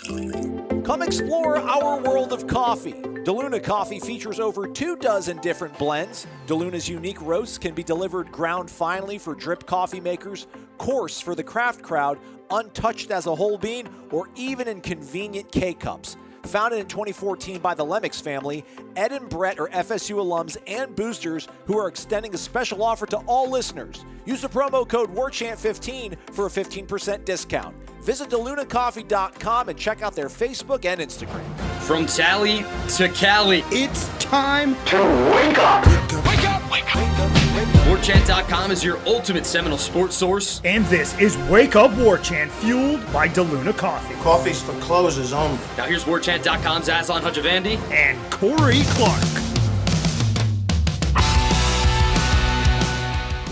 Come explore our world of coffee. DeLuna Coffee features over 24 different blends. DeLuna's unique roasts can be delivered ground finely for drip coffee makers, coarse for the craft crowd, untouched as a whole bean, or even in convenient K-Cups. Founded in 2014 by the Lemmix family, Ed and Brett are FSU alums and boosters who are extending a special offer to all listeners. Use the promo code WARCHANT15 for a 15% discount. Visit DeLunaCoffee.com and check out their Facebook and Instagram. From Tally to Cali, It's time to wake up. wake up, wake up. WarChant.com is your ultimate Seminole sports source. and this is Wake Up Warchant, fueled by DeLuna Coffee. Coffee's for closers only. Now here's WarChant.com's Aslan Hajavandi. And Corey Clark.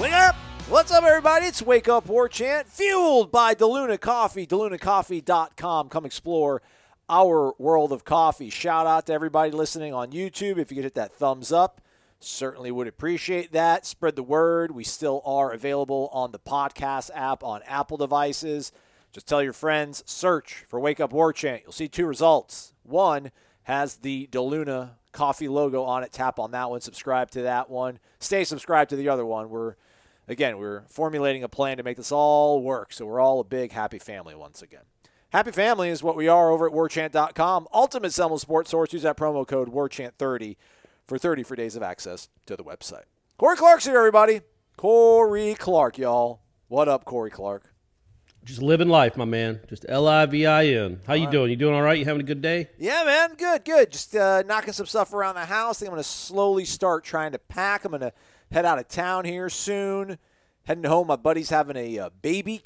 Wake up! What's up, everybody? It's Wake Up Warchant, fueled by DeLuna Coffee, DeLunaCoffee.com. Come explore our world of coffee. Shout out to everybody listening on YouTube. If you could hit that thumbs up, certainly would appreciate that. Spread the word. We still are available on the podcast app on Apple devices. Just tell your friends, search for Wake Up Warchant. You'll see two results. One has the DeLuna Coffee logo on it. Tap on that one. Subscribe to that one. Stay subscribed to the other one. We're formulating a plan to make this all work, so we're all a big happy family once again. Happy family is what we are over at warchant.com. Ultimate Seminole sports source. Use that promo code WARCHANT30 for 30 free days of access to the website. Corey Clark's here, everybody. Corey Clark, y'all. What up, Corey Clark? Just living life, my man. Just Livin. How you doing? You doing all right? You having a good day? Yeah, man. Good. Just knocking some stuff around the house. I think I'm going to slowly start trying to pack. I'm going to head out of town here soon. Heading home, my buddy's having a baby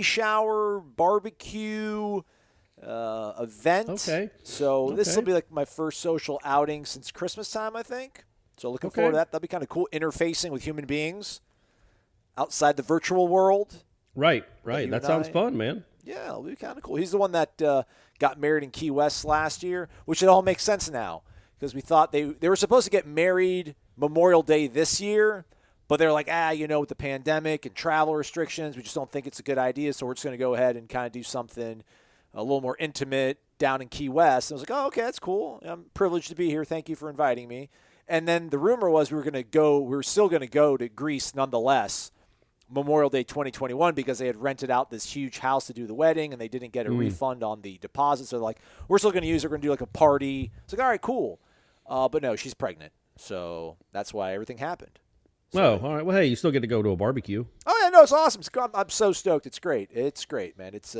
shower, barbecue event. Okay. So this will be like my first social outing since Christmas time, I think. So looking forward to that. That'll be kind of cool, interfacing with human beings outside the virtual world. Right. That sounds fun, man. Yeah, it'll be kind of cool. He's the one that got married in Key West last year, which it all makes sense now because we thought they were supposed to get married Memorial Day this year, but they're like, with the pandemic and travel restrictions, we just don't think it's a good idea, so we're just going to go ahead and kind of do something a little more intimate down in Key West. And I was like, oh, okay, that's cool. I'm privileged to be here. Thank you for inviting me. And then the rumor was we were still going to go to Greece nonetheless, Memorial Day 2021, because they had rented out this huge house to do the wedding, and they didn't get a refund on the deposit. So they're like, we're still going to use it. We're going to do like a party. It's like, all right, cool. But no, she's pregnant. So that's why everything happened. So, all right. Well, hey, you still get to go to a barbecue. Oh, yeah, no, it's awesome. I'm so stoked. It's great. It's great, man. It's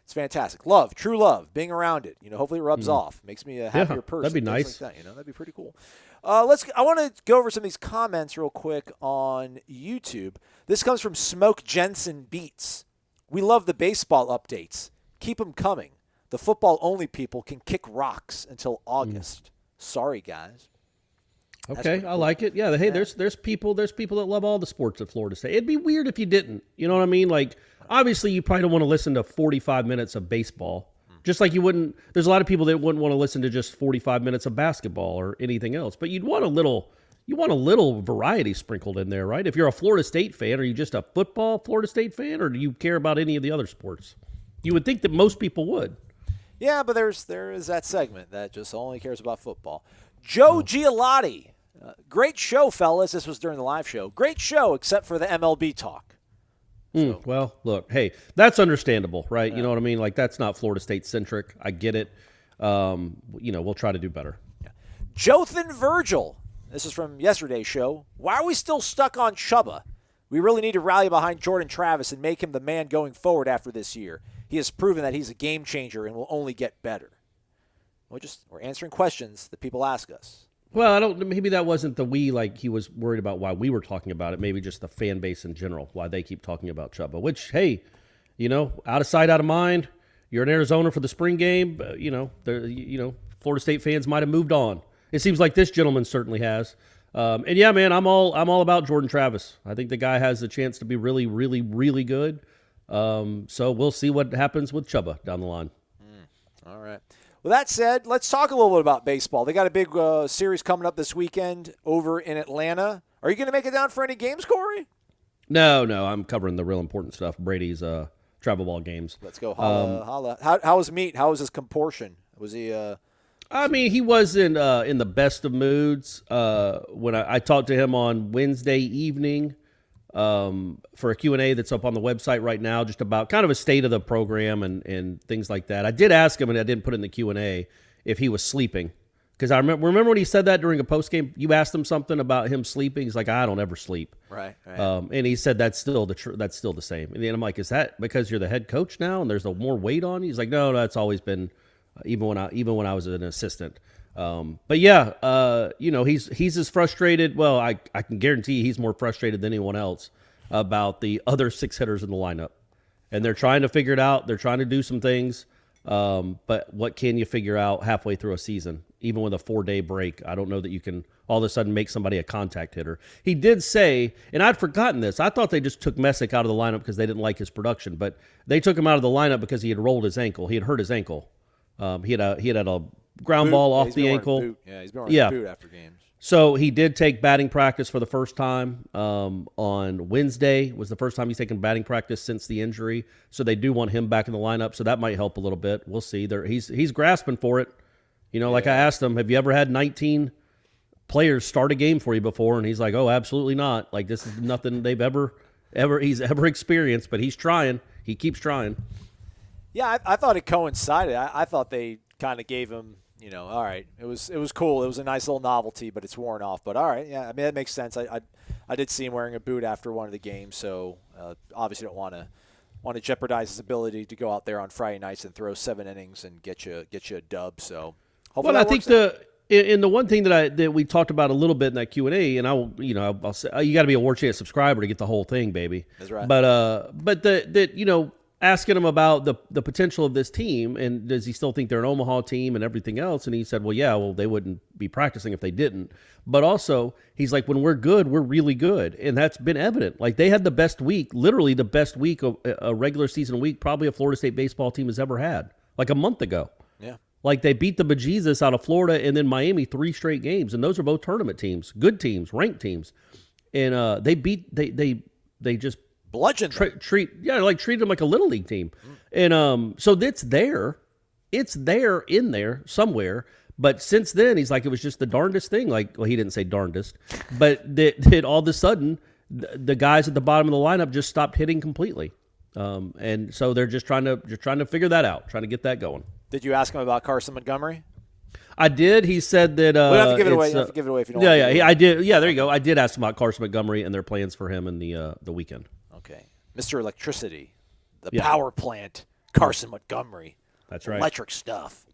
fantastic. Love, true love, being around it. Hopefully it rubs off. Makes me a happier person. That'd be nice. Like that, that'd be pretty cool. I want to go over some of these comments real quick on YouTube. This comes from Smoke Jensen Beats. We love the baseball updates. Keep them coming. The football-only people can kick rocks until August. Sorry, guys. Okay, I like it. Yeah, hey, there's people that love all the sports at Florida State. It'd be weird if you didn't. You know what I mean? Like, obviously, you probably don't want to listen to 45 minutes of baseball. Just like you wouldn't. There's a lot of people that wouldn't want to listen to just 45 minutes of basketball or anything else. But you'd want a little. You want a little variety sprinkled in there, right? If you're a Florida State fan, are you just a football Florida State fan, or do you care about any of the other sports? You would think that most people would. Yeah, but there is that segment that just only cares about football. Joe Gialotti. Great show, fellas. This was during the live show. Great show, except for the MLB talk. So. Well, look, hey, that's understandable, right? Yeah. You know what I mean? Like, that's not Florida State-centric. I get it. We'll try to do better. Yeah. Jothan Virgil. This is from yesterday's show. Why are we still stuck on Chuba? We really need to rally behind Jordan Travis and make him the man going forward after this year. He has proven that he's a game changer and will only get better. We're answering questions that people ask us. Well, maybe that wasn't like he was worried about why we were talking about it. Maybe just the fan base in general, why they keep talking about Chuba, which, hey, out of sight, out of mind. You're in Arizona for the spring game. Florida State fans might have moved on. It seems like this gentleman certainly has. And yeah, man, I'm all about Jordan Travis. I think the guy has a chance to be really, really, really good. So we'll see what happens with Chuba down the line. All right. Well, that said, let's talk a little bit about baseball. They got a big series coming up this weekend over in Atlanta. Are you going to make it down for any games, Corey? No, I'm covering the real important stuff. Brady's travel ball games. Let's go holla, holla. How was Meat? How was his comportion? Was he I mean, he wasn't in the best of moods. When I talked to him on Wednesday evening for a Q&A that's up on the website right now, just about kind of a state of the program and things like that. I did ask him, and I didn't put it in the Q&A, if he was sleeping. Because I remember when he said that during a postgame, you asked him something about him sleeping. He's like, I don't ever sleep. right? And he said that's still the same. And then I'm like, is that because you're the head coach now and there's more weight on you? He's like, no, that's always been even when I was an assistant. But yeah, he's as frustrated. Well, I can guarantee he's more frustrated than anyone else about the other 6 hitters in the lineup, and they're trying to figure it out. They're trying to do some things. But what can you figure out halfway through a season, even with a 4-day break? I don't know that you can all of a sudden make somebody a contact hitter. He did say, and I'd forgotten this, I thought they just took Messick out of the lineup because they didn't like his production, but they took him out of the lineup because he had rolled his ankle. He had hurt his ankle. He had a ground ball off the ankle. Yeah, he's been wearing a boot after games. So he did take batting practice for the first time on Wednesday. Was the first time he's taken batting practice since the injury. So they do want him back in the lineup. So that might help a little bit. We'll see. He's grasping for it. Like I asked him, have you ever had 19 players start a game for you before? And he's like, oh, absolutely not. Like, this is nothing they've ever experienced. But he's trying. He keeps trying. Yeah, I thought it coincided. I thought they kind of gave him, all right. It was cool. It was a nice little novelty, but it's worn off. But all right, yeah, I mean that makes sense. I did see him wearing a boot after one of the games, so obviously don't want to jeopardize his ability to go out there on Friday nights and throw 7 innings and get you a dub. So hopefully I think the one thing that we talked about a little bit in that Q&A, and I'll say you got to be a Warchant subscriber to get the whole thing, baby. That's right. But asking him about the potential of this team, and does he still think they're an Omaha team and everything else? And he said, well, yeah, they wouldn't be practicing if they didn't. But also, he's like, when we're good, we're really good. And that's been evident. Like, they had the best week, literally the best week of a regular season week probably a Florida State baseball team has ever had, like a month ago. Yeah. Like, they beat the bejesus out of Florida and then Miami 3 straight games. And those are both tournament teams, good teams, ranked teams. And they just bludgeon treat them like a little league team. And so it's there in there somewhere. But since then, he's like, it was just the darndest thing. Like, well, he didn't say darndest, but that all of a sudden the guys at the bottom of the lineup just stopped hitting completely. And so they're just trying to figure that out, trying to get that going. Did you ask him about Carson Montgomery? I did. He said that. We don't have to give it away. You have to give it away if you don't. Yeah. I did. Yeah, there you go. I did ask him about Carson Montgomery and their plans for him in the weekend. Okay. Mr. Electricity, the power plant, Carson Montgomery. That's right. Electric stuff.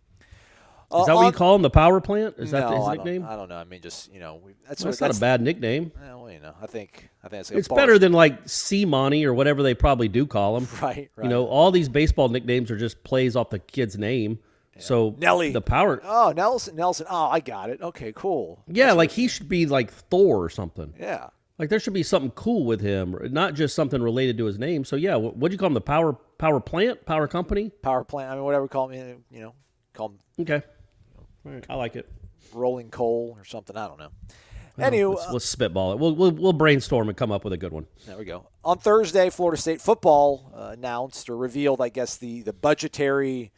Is that what you call him, the power plant? Is that his nickname? I don't know. I mean, just, that's not a bad nickname. Well, I think it's better than like C-Money or whatever they probably do call him. Right. All these baseball nicknames are just plays off the kid's name. Yeah. So Nelly, the power. Oh, Nelson. Oh, I got it. Okay, cool. Yeah, like he should be like Thor or something. Yeah. Like there should be something cool with him, not just something related to his name. So yeah, what'd you call him? The power plant, power company, power plant. I mean, whatever we call him, call him. Okay, all right. I like it. Rolling coal or something. I don't know. Anyway, let's spitball it. We'll brainstorm and come up with a good one. There we go. On Thursday, Florida State football announced or revealed, I guess, the budgetary.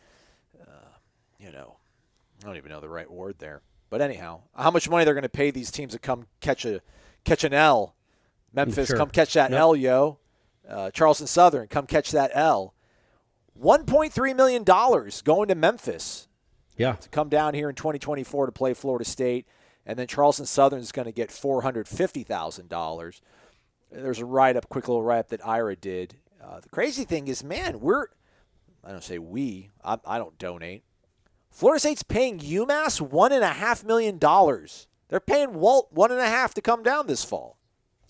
I don't even know the right word there. But anyhow, how much money they're going to pay these teams to come catch an L. Memphis, sure. Come catch that L, yo. Charleston Southern, come catch that L. $1.3 million going to Memphis. Yeah. To come down here in 2024 to play Florida State. And then Charleston Southern is going to get $450,000. There's a quick little write-up that Ira did. The crazy thing is, man, I don't say we. I don't donate. Florida State's paying UMass $1.5 million. They're paying Walt $1.5 million to come down this fall.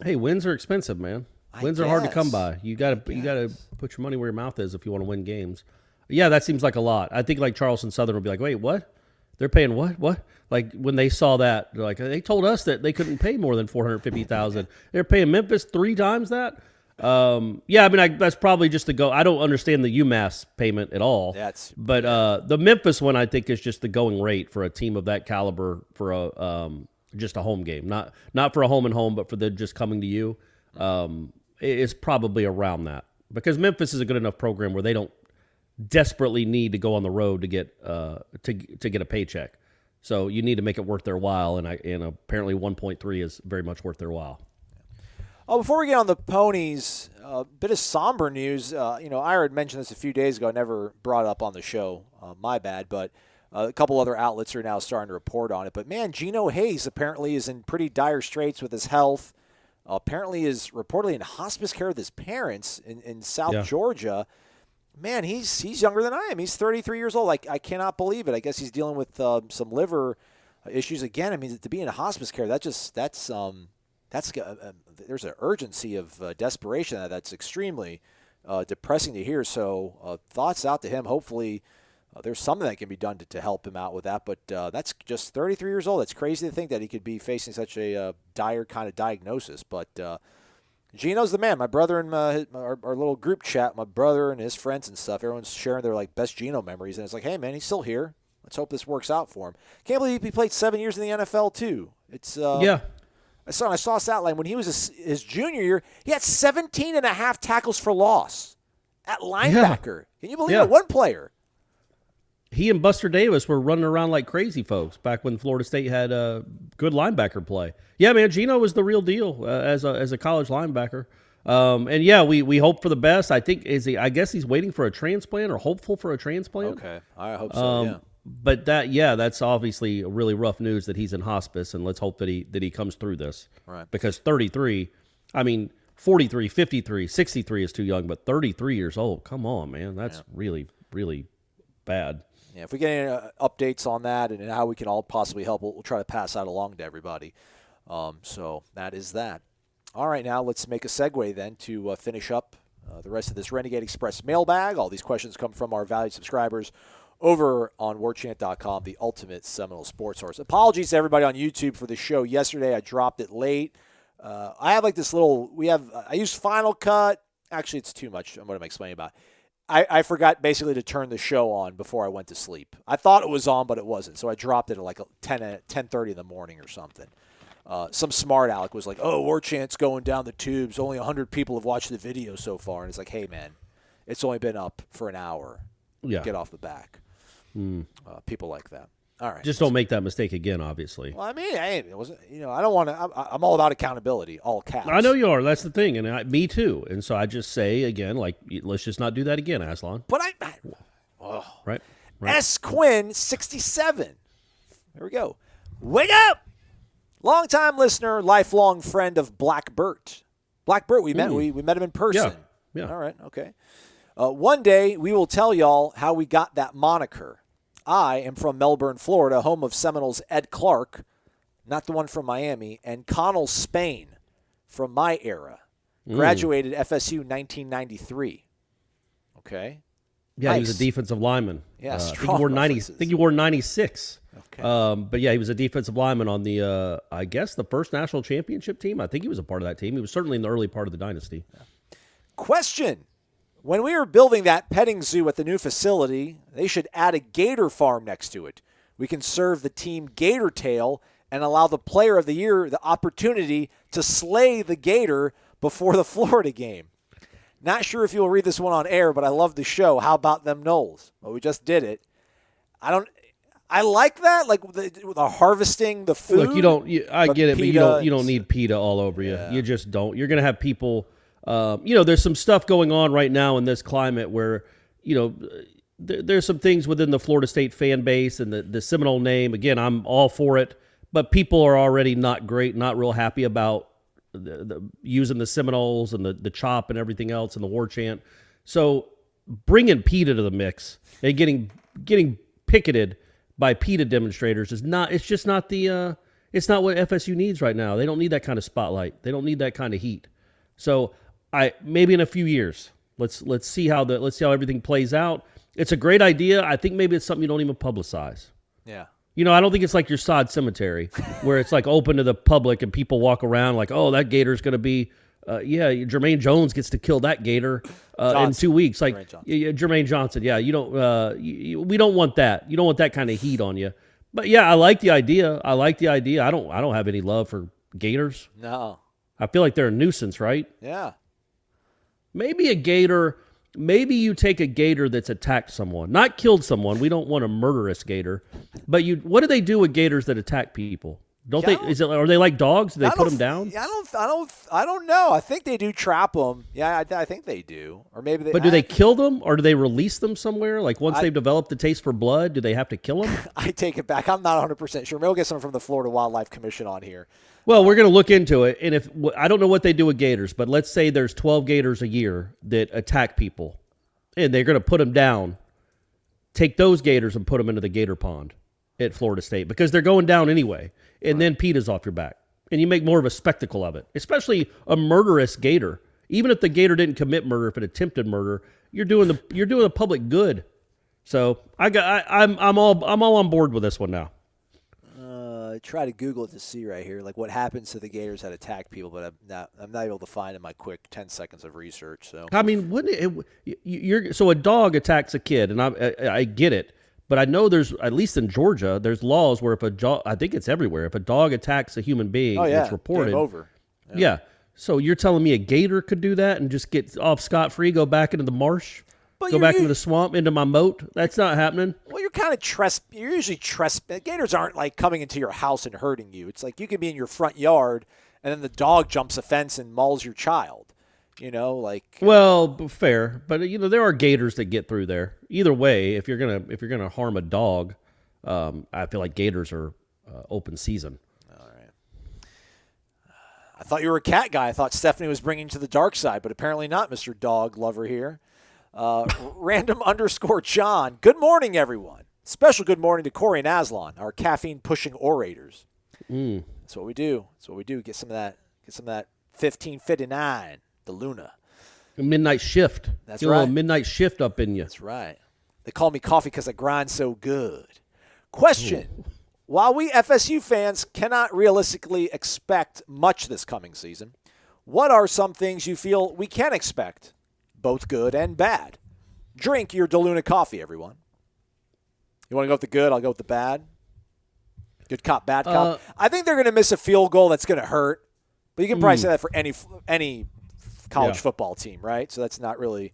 Hey, wins are expensive, man. Wins are hard to come by. You gotta put your money where your mouth is if you want to win games. Yeah, that seems like a lot. I think like Charleston Southern will be like, wait, what? They're paying what? What? Like when they saw that, they're like, they told us that they couldn't pay more than $450,000. They're paying Memphis 3 times that. Yeah, I mean, that's probably just to go. I don't understand the UMass payment at all. But the Memphis one, I think, is just the going rate for a team of that caliber for just a home game, not for a home and home, but for the just coming to you. It's probably around that. because Memphis is a good enough program where they don't desperately need to go on the road to get to get a paycheck. So you need to make it worth their while, and apparently 1.3 is very much worth their while. Oh, before we get on the ponies, a bit of somber news. Ira had mentioned this a few days ago. I never brought it up on the show. My bad, but a couple other outlets are now starting to report on it. But, man, Geno Hayes apparently is in pretty dire straits with his health. Apparently is reportedly in hospice care with his parents in South Georgia. Man, he's younger than I am. He's 33 years old. I cannot believe it. I guess he's dealing with some liver issues again. I mean, to be in hospice care, there's an urgency of desperation that's extremely depressing to hear. So thoughts out to him. Hopefully there's something that can be done to help him out with that. But that's just 33 years old. It's crazy to think that he could be facing such a dire kind of diagnosis. But Geno's the man. My brother and our little group chat, my brother and his friends and stuff, everyone's sharing their best Geno memories. And it's like, hey, man, he's still here. Let's hope this works out for him. Can't believe he played 7 years in the NFL, too. It's I saw a stat line when he was his junior year. He had 17 and a half tackles for loss at linebacker. Can you believe it? One player. He and Buster Davis were running around like crazy folks back when Florida State had a good linebacker play. Yeah, man, Geno was the real deal as a college linebacker. We hope for the best. I guess he's waiting for a transplant or hopeful for a transplant. Okay, I hope so. Yeah. But that's obviously really rough news that he's in hospice, and let's hope that he comes through this. Right. Because 33, 43, 53, 63 is too young, but 33 years old, come on, man, that's really, really bad. Yeah, if we get any updates on that and how we can all possibly help, we'll try to pass that along to everybody. So that is that. All right, now let's make a segue then to finish up the rest of this Renegade Express mailbag. All these questions come from our valued subscribers over on warchant.com, the ultimate Seminole sports source. Apologies to everybody on YouTube for the show yesterday. I dropped it late. I have I use Final Cut. Actually, it's too much. What am I explaining about? I forgot basically to turn the show on before I went to sleep. I thought it was on, but it wasn't. So I dropped it at 10:30 in the morning or something. Some smart aleck was like, oh, Warchant's going down the tubes. Only 100 people have watched the video so far. And it's like, hey, man, it's only been up for an hour. Yeah. Get off the back. People like that. All right. Just don't make that mistake again, obviously. Well, it wasn't, I don't want to, I'm all about accountability, all caps. I know you are. That's the thing. And me too. And so I just say again, let's just not do that again, Aslan. But Right. S. Quinn, 67. There we go. Wake up! Longtime listener, lifelong friend of Black Bert. Black Bert, we met him in person. Yeah. All right. Okay. One day we will tell y'all how we got that moniker. I am from Melbourne, Florida, home of Seminoles Ed Clark, not the one from Miami, and Connell Spain from my era. Graduated FSU 1993. Okay. Yeah, nice. He was a defensive lineman. Yeah, I think he wore 96. Okay. But yeah, he was a defensive lineman on the, I guess, the first national championship team. I think he was a part of that team. He was certainly in the early part of the dynasty. Yeah. Question. When we were building that petting zoo at the new facility, they should add a gator farm next to it. We can serve the team gator tail and allow the player of the year the opportunity to slay the gator before the Florida game. Not sure if you'll read this one on air, but I love the show. How about them Noles? Well, we just did it. I like that, like the harvesting the food. Look, I get it, but you don't need PETA all over you. Yeah. You just don't. You're going to have people. There's some stuff going on right now in this climate where, there's some things within the Florida State fan base and the Seminole name. Again, I'm all for it, but people are already not real happy about the using the Seminoles and the chop and everything else and the war chant. So bringing PETA to the mix and getting picketed by PETA demonstrators it's not what FSU needs right now. They don't need that kind of spotlight. They don't need that kind of heat. So maybe in a few years, let's see how everything plays out. It's a great idea. I think maybe it's something you don't even publicize. Yeah. I don't think it's like your sod cemetery where it's like open to the public and people walk around like, oh, that gator's going to be, Jermaine Jones gets to kill that gator in 2 weeks. Like Jermaine Johnson. Yeah. You don't, we don't want that. You don't want that kind of heat on you. But yeah, I like the idea. I don't have any love for gators. No. I feel like they're a nuisance, right? Yeah. Maybe a gator. Maybe you take a gator that's attacked someone, not killed someone. We don't want a murderous gator. But what do they do with gators that attack people? Don't they? Are they like dogs? Do they put them down? I don't know. I think they do trap them. Yeah, I think they do. Or maybe they. But do they kill them, or do they release them somewhere? Like once they've developed the taste for blood, do they have to kill them? I take it back. I'm not 100% sure. Maybe we'll get someone from the Florida Wildlife Commission on here. Well, we're going to look into it, and if I don't know what they do with gators, but let's say there's 12 gators a year that attack people, and they're going to put them down. Take those gators and put them into the gator pond at Florida State because they're going down anyway. And then PETA's off your back. And you make more of a spectacle of it, especially a murderous gator. Even if the gator didn't commit murder, if it attempted murder, you're doing the public good. So I'm all on board with this one now. I try to Google it to see right here, like what happens to the gators that attack people, but I'm not able to find in my quick 10 seconds of research. So I mean, wouldn't it? So a dog attacks a kid, and I get it. But I know there's, at least in Georgia, there's laws where if I think it's everywhere, if a dog attacks a human being, it's reported. Game over. Yeah. So you're telling me a gator could do that and just get off scot-free, go back into the marsh, go back into the swamp, into my moat? That's not happening. Well, you're kind of you're usually gators aren't like coming into your house and hurting you. It's like you could be in your front yard and then the dog jumps a fence and mauls your child. Well, fair, but there are gators that get through there. Either way, if you're gonna harm a dog, I feel like gators are open season. All right. I thought you were a cat guy. I thought Stephanie was bringing you to the dark side, but apparently not, Mr. Dog Lover here. Random_John. Good morning, everyone. Special good morning to Corey and Aslan, our caffeine-pushing orators. That's what we do. Get some of that 1559. The Luna. A midnight shift. That's right. A little midnight shift up in you. That's right. They call me coffee because I grind so good. Question. Ooh. While we FSU fans cannot realistically expect much this coming season, what are some things you feel we can expect, both good and bad? Drink your DeLuna coffee, everyone. You want to go with the good? I'll go with the bad. Good cop, bad cop. I think they're going to miss a field goal that's going to hurt, but you can probably say that for any college football team, right? So that's not really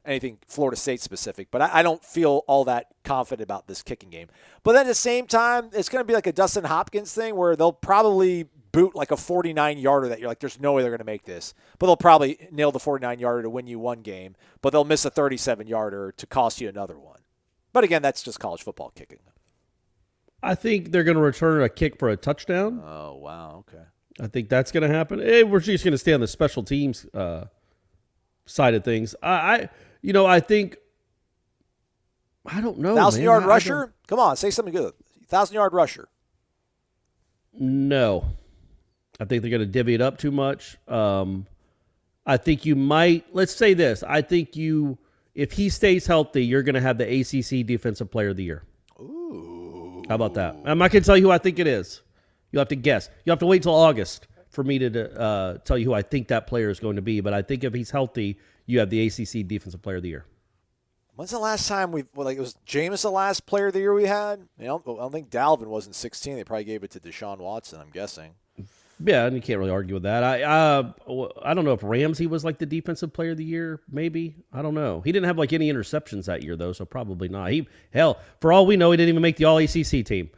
anything Florida State specific, but I don't feel all that confident about this kicking game. But then at the same time, it's going to be like a Dustin Hopkins thing where they'll probably boot like a 49-yarder that you're like, there's no way they're going to make this. But they'll probably nail the 49-yarder to win you one game, but they'll miss a 37-yarder to cost you another one. But again, that's just college football kicking. I think they're going to return a kick for a touchdown. Oh, wow. Okay. I think that's going to happen. We're just going to stay on the special teams side of things. I think, I don't know. 1,000-yard rusher? Come on, say something good. 1,000-yard rusher. No. I think they're going to divvy it up too much. I think you might, let's say this. I think if he stays healthy, you're going to have the ACC Defensive Player of the Year. Ooh. How about that? I'm not going to tell you who I think it is. You'll have to guess. You'll have to wait till August for me to tell you who I think that player is going to be. But I think if he's healthy, you have the ACC Defensive Player of the Year. When's the last time it was Jameis the last player of the year we had? I don't think Dalvin was in 16. They probably gave it to Deshaun Watson, I'm guessing. Yeah, and you can't really argue with that. I don't know if Ramsey was like the Defensive Player of the Year, maybe. I don't know. He didn't have like any interceptions that year, though, so probably not. For all we know, he didn't even make the All-ACC team.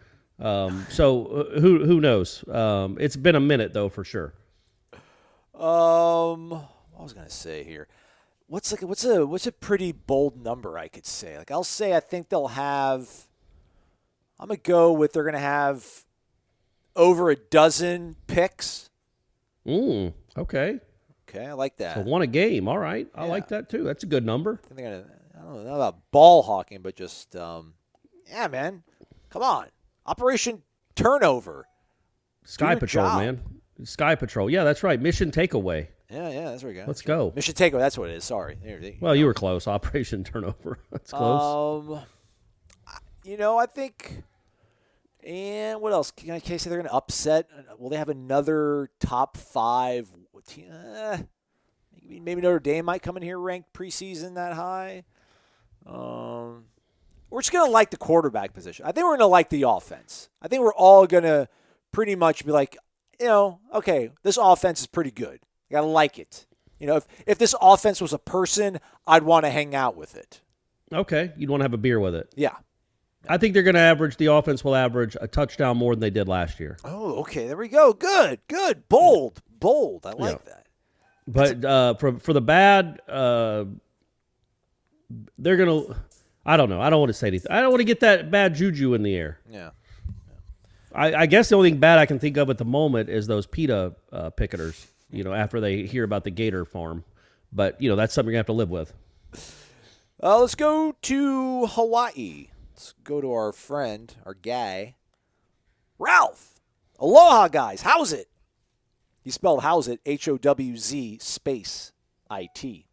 So who knows? It's been a minute though, for sure. What was I gonna say here? What's a pretty bold number I could say? Like I'll say I think they'll have. I'm gonna go with they're gonna have over a dozen picks. Okay. Okay, I like that. So one a game. All right, I like that too. That's a good number. I think they're gonna. I don't know about ball hawking, but just yeah, man, come on. Operation Turnover. Sky Patrol, man. Sky Patrol. Yeah, that's right. Mission Takeaway. Yeah, that's where we go. Let's go. Mission Takeaway, that's what it is. Sorry. You were close. Operation Turnover. That's close. I think, and what else? Can I say they're going to upset? Will they have another top 5 team? Maybe Notre Dame might come in here ranked preseason that high. We're just going to like the quarterback position. I think we're going to like the offense. I think we're all going to pretty much be like, okay, this offense is pretty good. You got to like it. You know, if this offense was a person, I'd want to hang out with it. Okay, you'd want to have a beer with it. Yeah. I think they're going to average. The offense will average a touchdown more than they did last year. Oh, okay. There we go. Good. Bold. I like that. But for the bad, they're going to. I don't know. I don't want to say anything. I don't want to get that bad juju in the air. Yeah. I guess the only thing bad I can think of at the moment is those PETA picketers. You know, after they hear about the gator farm, but you know that's something you're gonna have to live with. Let's go to Hawaii. Let's go to our friend, our guy, Ralph. Aloha, guys. How's it? He spelled how's it, HOWZ space IT.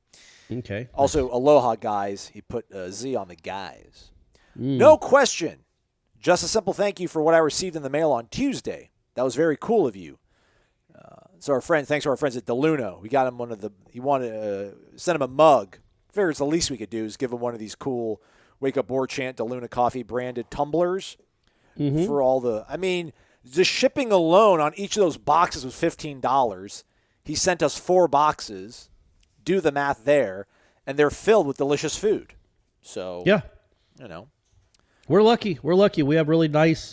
Okay. Also, aloha, guys. He put a Z on the guys. No question. Just a simple thank you for what I received in the mail on Tuesday. That was very cool of you. So thanks to our friends at DeLuna. We got him he wanted to send him a mug. Figures the least we could do is give him one of these cool Wake Up Warchant DeLuna Coffee branded tumblers for all the, the shipping alone on each of those boxes was $15. He sent us 4 boxes. Do the math there. And they're filled with delicious food. So, yeah, you know. We're lucky. We have really nice,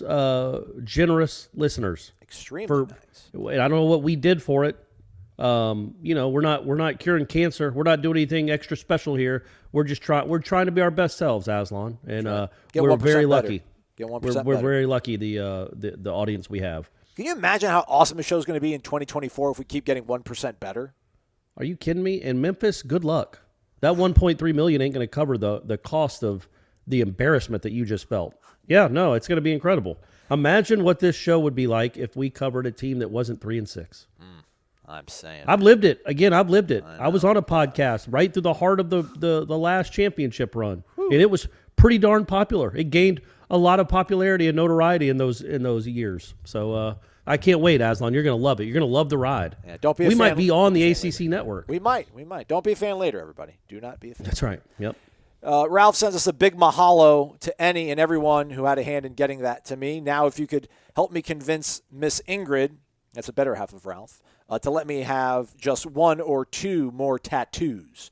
generous listeners. Extremely nice. I don't know what we did for it. You know, we're not curing cancer. We're not doing anything extra special here. We're trying to be our best selves, Aslan, and we're very lucky. Get 1% We're very lucky. The audience we have. Can you imagine how awesome the show is going to be in 2024 if we keep getting 1% better? Are you kidding me? In Memphis, good luck. That 1.3 million ain't going to cover the cost of the embarrassment that you just felt. Yeah, no, it's going to be incredible. Imagine what this show would be like if we covered a team that wasn't 3-6. I'm saying. I've lived it. Again, I've lived it. I was on a podcast right through the heart of the last championship run. Whew. And it was pretty darn popular. It gained a lot of popularity and notoriety in those years. So I can't wait, Aslan. You're going to love it. You're going to love the ride. Yeah, don't be a we fan. might be on the ACC later. network. We might. Don't be a fan later, everybody. Do not be a fan. That's right. Yep. Ralph sends us a big mahalo to any and everyone who had a hand in getting that to me. Now, if you could help me convince Miss Ingrid, that's a better half of Ralph, to let me have just 1 or 2 more tattoos.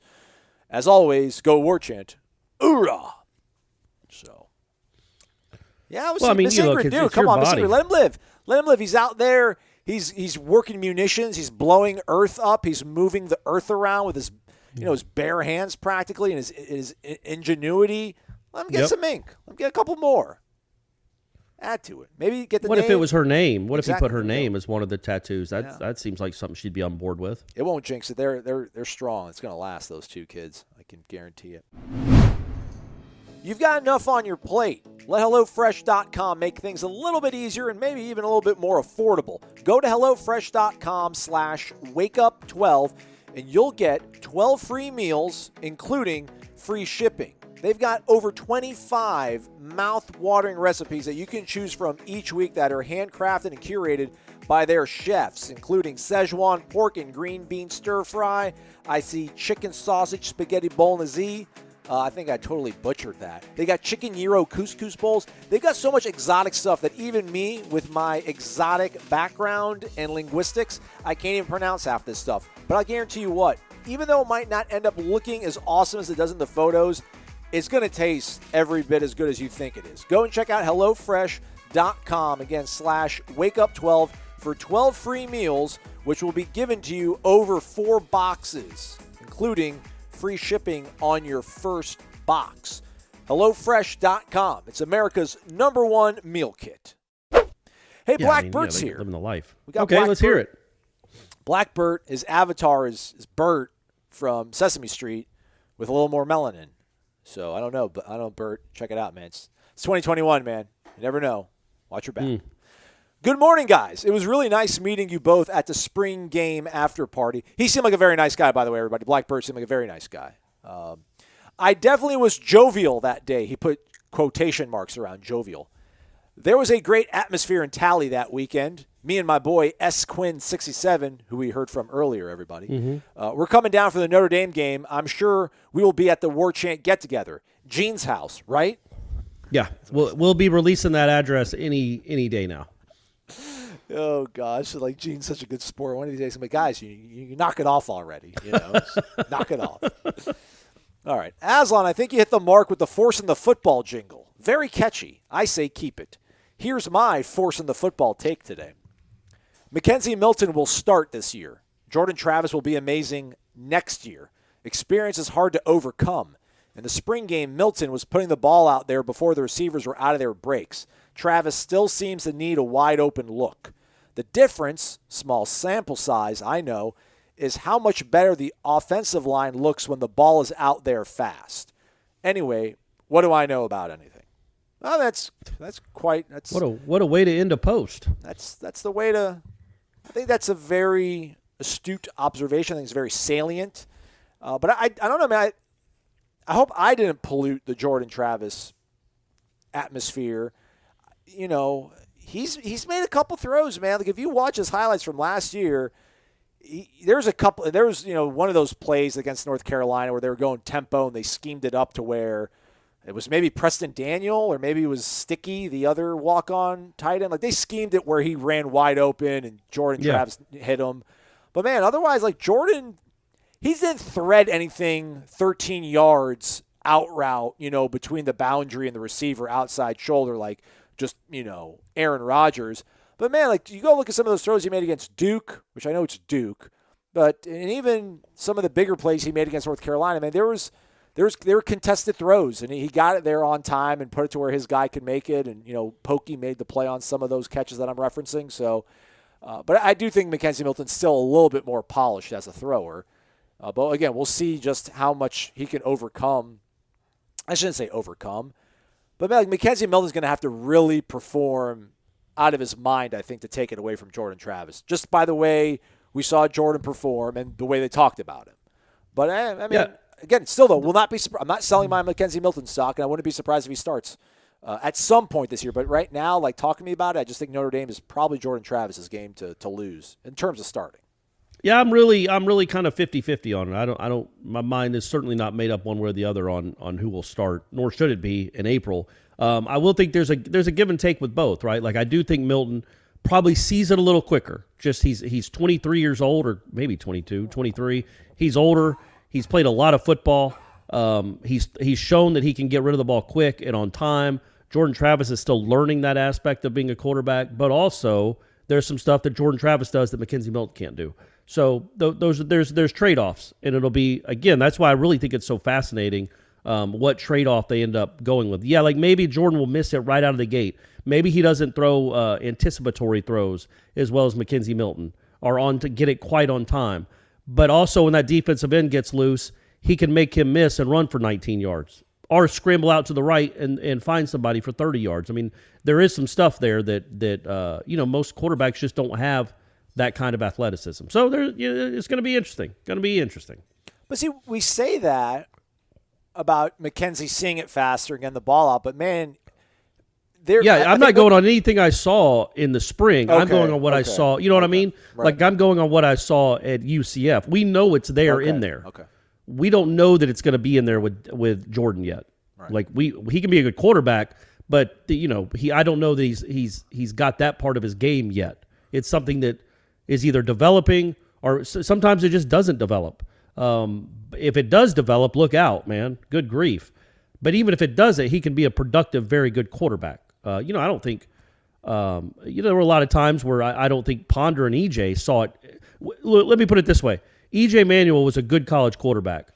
As always, go Warchant. Hoorah! So, yeah, Miss Ingrid, dude, come on, Miss Ingrid, let him live. Let him live. He's out there. He's working munitions. He's blowing earth up. He's moving the earth around with his his bare hands practically and his ingenuity. Let him get some ink. Let him get a couple more. Add to it. Maybe get the What name. if it was her name? What if he Exactly. put her name as one of the tattoos? That seems like something she'd be on board with. It won't jinx it. They're strong. It's going to last, those 2 kids. I can guarantee it. You've got enough on your plate. Let HelloFresh.com make things a little bit easier and maybe even a little bit more affordable. Go to HelloFresh.com/wakeup12 and you'll get 12 free meals, including free shipping. They've got over 25 mouth-watering recipes that you can choose from each week that are handcrafted and curated by their chefs, including Szechuan pork and green bean stir-fry. I see chicken sausage spaghetti bolognese. I think I totally butchered that. They got chicken gyro couscous bowls. They've got so much exotic stuff that even me, with my exotic background and linguistics, I can't even pronounce half this stuff. But I'll guarantee you what, even though it might not end up looking as awesome as it does in the photos, it's going to taste every bit as good as you think it is. Go and check out HelloFresh.com, again, /wakeup12 for 12 free meals, which will be given to you over 4 boxes, including free shipping on your first box. HelloFresh.com. It's America's #1 meal kit. Hey, Blackbird's here. Living the life. We got okay, let's hear it. Blackbird, his avatar is Bert from Sesame Street with a little more melanin. So I don't know, but Bert. Check it out, man. It's 2021, man. You never know. Watch your back. Good morning, guys. It was really nice meeting you both at the spring game after party. He seemed like a very nice guy, by the way, everybody. Blackbird seemed like a very nice guy. I definitely was jovial that day. He put quotation marks around jovial. There was a great atmosphere in Tally that weekend. Me and my boy S. Quinn 67, who we heard from earlier, everybody. We're coming down for the Notre Dame game. I'm sure we will be at the Warchant get-together. Gene's house, right? Yeah, we'll be releasing that address any day now. Oh gosh, like Gene's such a good sport. One of these days, I'm like, guys, you knock it off already. Just knock it off. All right, Aslan, I think you hit the mark with the Force in the Football jingle. Very catchy. I say keep it. Here's my Force in the Football take today. Mackenzie Milton will start this year. Jordan Travis will be amazing next year. Experience is hard to overcome. In the spring game, Milton was putting the ball out there before the receivers were out of their breaks. Travis still seems to need a wide-open look. The difference, small sample size, I know, is how much better the offensive line looks when the ball is out there fast. Anyway, what do I know about anything? Well, that's what a way to end a post. That's the way to. I think that's a very astute observation. I think it's very salient. But I don't know, man. I hope I didn't pollute the Jordan Travis atmosphere. He's made a couple throws, man. Like if you watch his highlights from last year, there was one of those plays against North Carolina where they were going tempo and they schemed it up to where it was maybe Preston Daniel or maybe it was Sticky, the other walk-on tight end. Like they schemed it where he ran wide open and Jordan Travis hit him. But man, otherwise, like Jordan, he didn't thread anything 13 yards out route, between the boundary and the receiver outside shoulder, like just, Aaron Rodgers. But man, like you go look at some of those throws he made against Duke, which I know it's Duke, and even some of the bigger plays he made against North Carolina, man, there were contested throws, and he got it there on time and put it to where his guy could make it, and Pokey made the play on some of those catches that I'm referencing. So, but I do think Mackenzie Milton's still a little bit more polished as a thrower. But again, we'll see just how much he can overcome. I shouldn't say overcome, but like Mackenzie Milton's going to have to really perform out of his mind, I think, to take it away from Jordan Travis. Just by the way we saw Jordan perform and the way they talked about him. But again, still though, will not be. I'm not selling my Mackenzie Milton stock, and I wouldn't be surprised if he starts at some point this year. But right now, like talking to me about it, I just think Notre Dame is probably Jordan Travis's game to lose in terms of starting. Yeah, I'm really kind of 50-50 on it. I don't. My mind is certainly not made up one way or the other on who will start, nor should it be in April. I will think there's a give and take with both, right? Like I do think Milton probably sees it a little quicker. Just he's 23 years old, or maybe 22, 23. He's older. He's played a lot of football. He's shown that he can get rid of the ball quick and on time. Jordan Travis is still learning that aspect of being a quarterback, but also there's some stuff that Jordan Travis does that Mackenzie Milton can't do. So there's trade-offs, and it'll be, again, that's why I really think it's so fascinating what trade-off they end up going with. Yeah, like maybe Jordan will miss it right out of the gate. Maybe he doesn't throw anticipatory throws as well as Mackenzie Milton, or on to get it quite on time. But also when that defensive end gets loose, he can make him miss and run for 19 yards or scramble out to the right and find somebody for 30 yards. I mean, there is some stuff there that most quarterbacks just don't have that kind of athleticism. So it's going to be interesting. But see, we say that about Mackenzie seeing it faster and getting the ball out, but man, I'm not going on anything I saw in the spring. Okay, I'm going on what I saw. You know what I mean? Right. Like I'm going on what I saw at UCF. We know it's there in there. Okay. We don't know that it's going to be in there with Jordan yet. Right. Like he can be a good quarterback, but I don't know that he's got that part of his game yet. It's something that is either developing or sometimes it just doesn't develop. If it does develop, look out, man. Good grief. But even if it doesn't, he can be a productive, very good quarterback. I don't think there were a lot of times where I don't think Ponder and EJ saw it. Let me put it this way. EJ Manuel was a good college quarterback.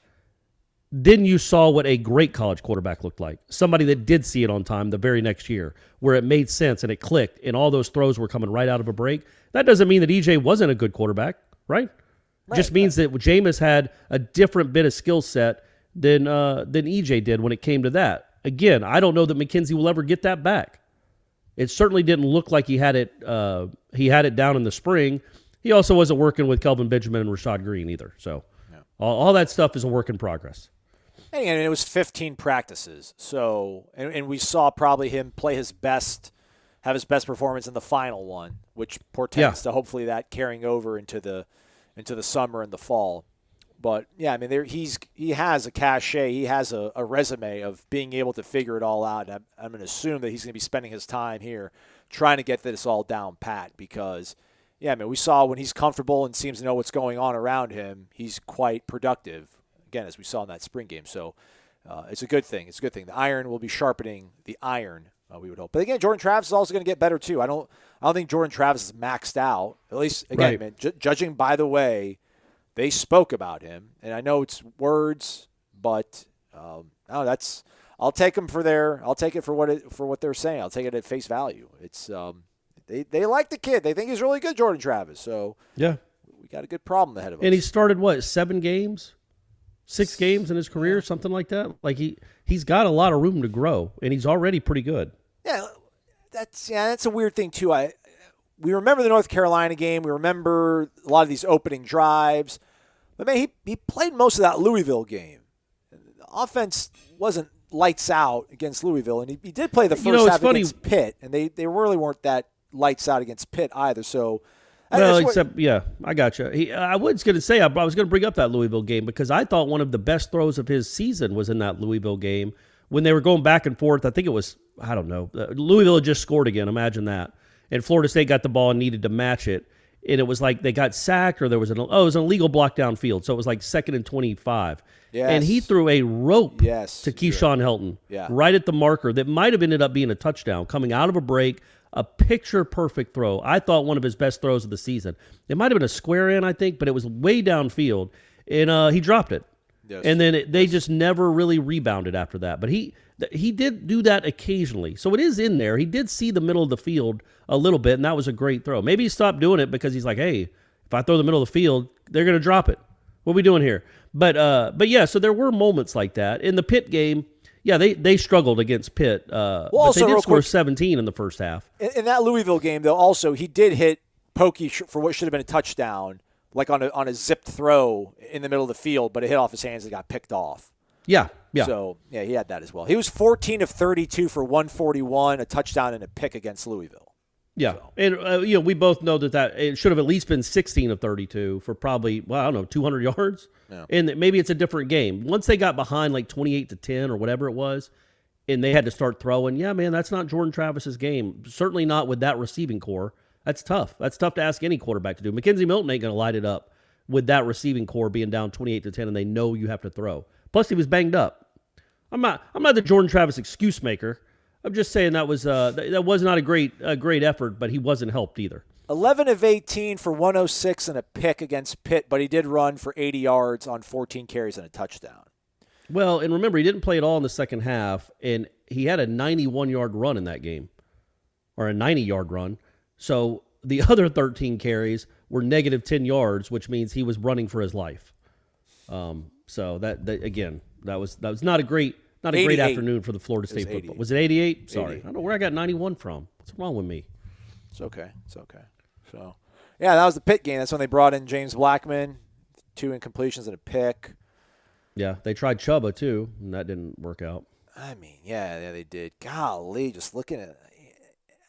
Then you saw what a great college quarterback looked like. Somebody that did see it on time the very next year, where it made sense and it clicked and all those throws were coming right out of a break. That doesn't mean that EJ wasn't a good quarterback, right? Just means that Jameis had a different bit of skill set than EJ did when it came to that. Again, I don't know that McKenzie will ever get that back. It certainly didn't look like he had it down in the spring. He also wasn't working with Kelvin Benjamin and Rashad Green either. So all that stuff is a work in progress. And it was 15 practices. So and we saw probably him play his best, have his best performance in the final one, which portends to hopefully that carrying over into the summer and the fall. But yeah, I mean, he has a cachet, he has a resume of being able to figure it all out. And I'm going to assume that he's going to be spending his time here trying to get this all down pat because, yeah, I mean, we saw when he's comfortable and seems to know what's going on around him, he's quite productive. Again, as we saw in that spring game, so it's a good thing. It's a good thing. The iron will be sharpening the iron. We would hope. But again, Jordan Travis is also going to get better too. I don't think Jordan Travis is maxed out. At least again, man, judging by the way they spoke about him, and I know it's words, but I'll take them I'll take it for what they're saying. I'll take it at face value. It's they like the kid. They think he's really good, Jordan Travis. So yeah, we got a good problem ahead of us. And he started 7 games, 6 games in his career, something like that. Like he's got a lot of room to grow, and he's already pretty good. Yeah, that's a weird thing too. We remember the North Carolina game. We remember a lot of these opening drives. But, man, he played most of that Louisville game. The offense wasn't lights out against Louisville, and he did play the first half against Pitt, and they really weren't that lights out against Pitt either. So, I got you. I was going to say I was going to bring up that Louisville game because I thought one of the best throws of his season was in that Louisville game when they were going back and forth. I think it was, I don't know, Louisville had just scored again. Imagine that. And Florida State got the ball and needed to match it. And it was like they got sacked or there was it was an illegal block downfield. So it was like 2nd and 25. Yes. And he threw a rope to Keyshawn Helton right at the marker that might have ended up being a touchdown coming out of a break, a picture-perfect throw. I thought one of his best throws of the season. It might have been a square in, I think, but it was way downfield. And he dropped it. Yes. And then they just never really rebounded after that. But he did do that occasionally. So it is in there. He did see the middle of the field a little bit, and that was a great throw. Maybe he stopped doing it because he's like, hey, if I throw the middle of the field, they're going to drop it. What are we doing here? But yeah, so there were moments like that. In the Pitt game, yeah, they struggled against Pitt. But they did score 17 in the first half. In that Louisville game, though, also, he did hit Pokey for what should have been a touchdown, like on a zipped throw in the middle of the field, but it hit off his hands and got picked off. Yeah. So, yeah, he had that as well. He was 14 of 32 for 141, a touchdown and a pick against Louisville. Yeah, so. And we both know that it should have at least been 16 of 32 for probably, 200 yards. Yeah. And maybe it's a different game. Once they got behind like 28-10 or whatever it was, and they had to start throwing, yeah, man, that's not Jordan Travis's game. Certainly not with that receiving core. That's tough. That's tough to ask any quarterback to do. Mackenzie Milton ain't going to light it up with that receiving core being down 28-10, and they know you have to throw. Plus, he was banged up. I'm not the Jordan Travis excuse maker. I'm just saying that was not a great effort, but he wasn't helped either. 11 of 18 for 106 and a pick against Pitt, but he did run for 80 yards on 14 carries and a touchdown. Well, and remember, he didn't play at all in the second half, and he had a 91-yard run in that game, or a 90-yard run. So the other 13 carries were negative 10 yards, which means he was running for his life. So that again, that was not a great afternoon for the Florida State football. Was it 88? Sorry, 88. I don't know where I got 91 from. What's wrong with me? It's okay. So, yeah, that was the Pitt game. That's when they brought in James Blackman, 2 incompletions and a pick. Yeah, they tried Chuba too, and that didn't work out. I mean, yeah, they did. Golly, just looking at it.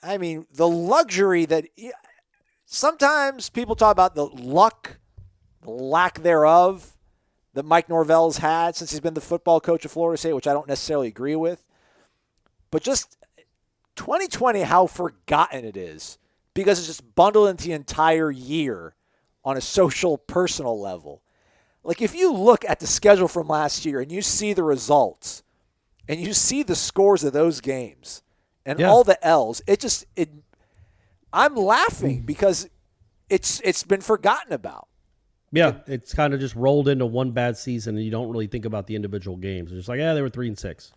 I mean, the luxury that sometimes people talk about the luck, the lack thereof that Mike Norvell's had since he's been the football coach of Florida State, which I don't necessarily agree with. But just 2020, how forgotten it is because it's just bundled into the entire year on a social, personal level. Like if you look at the schedule from last year and you see the results and you see the scores of those games and all the L's, I'm laughing because it's been forgotten about. Yeah, it's kind of just rolled into one bad season, and you don't really think about the individual games. It's just like, they were 3-6.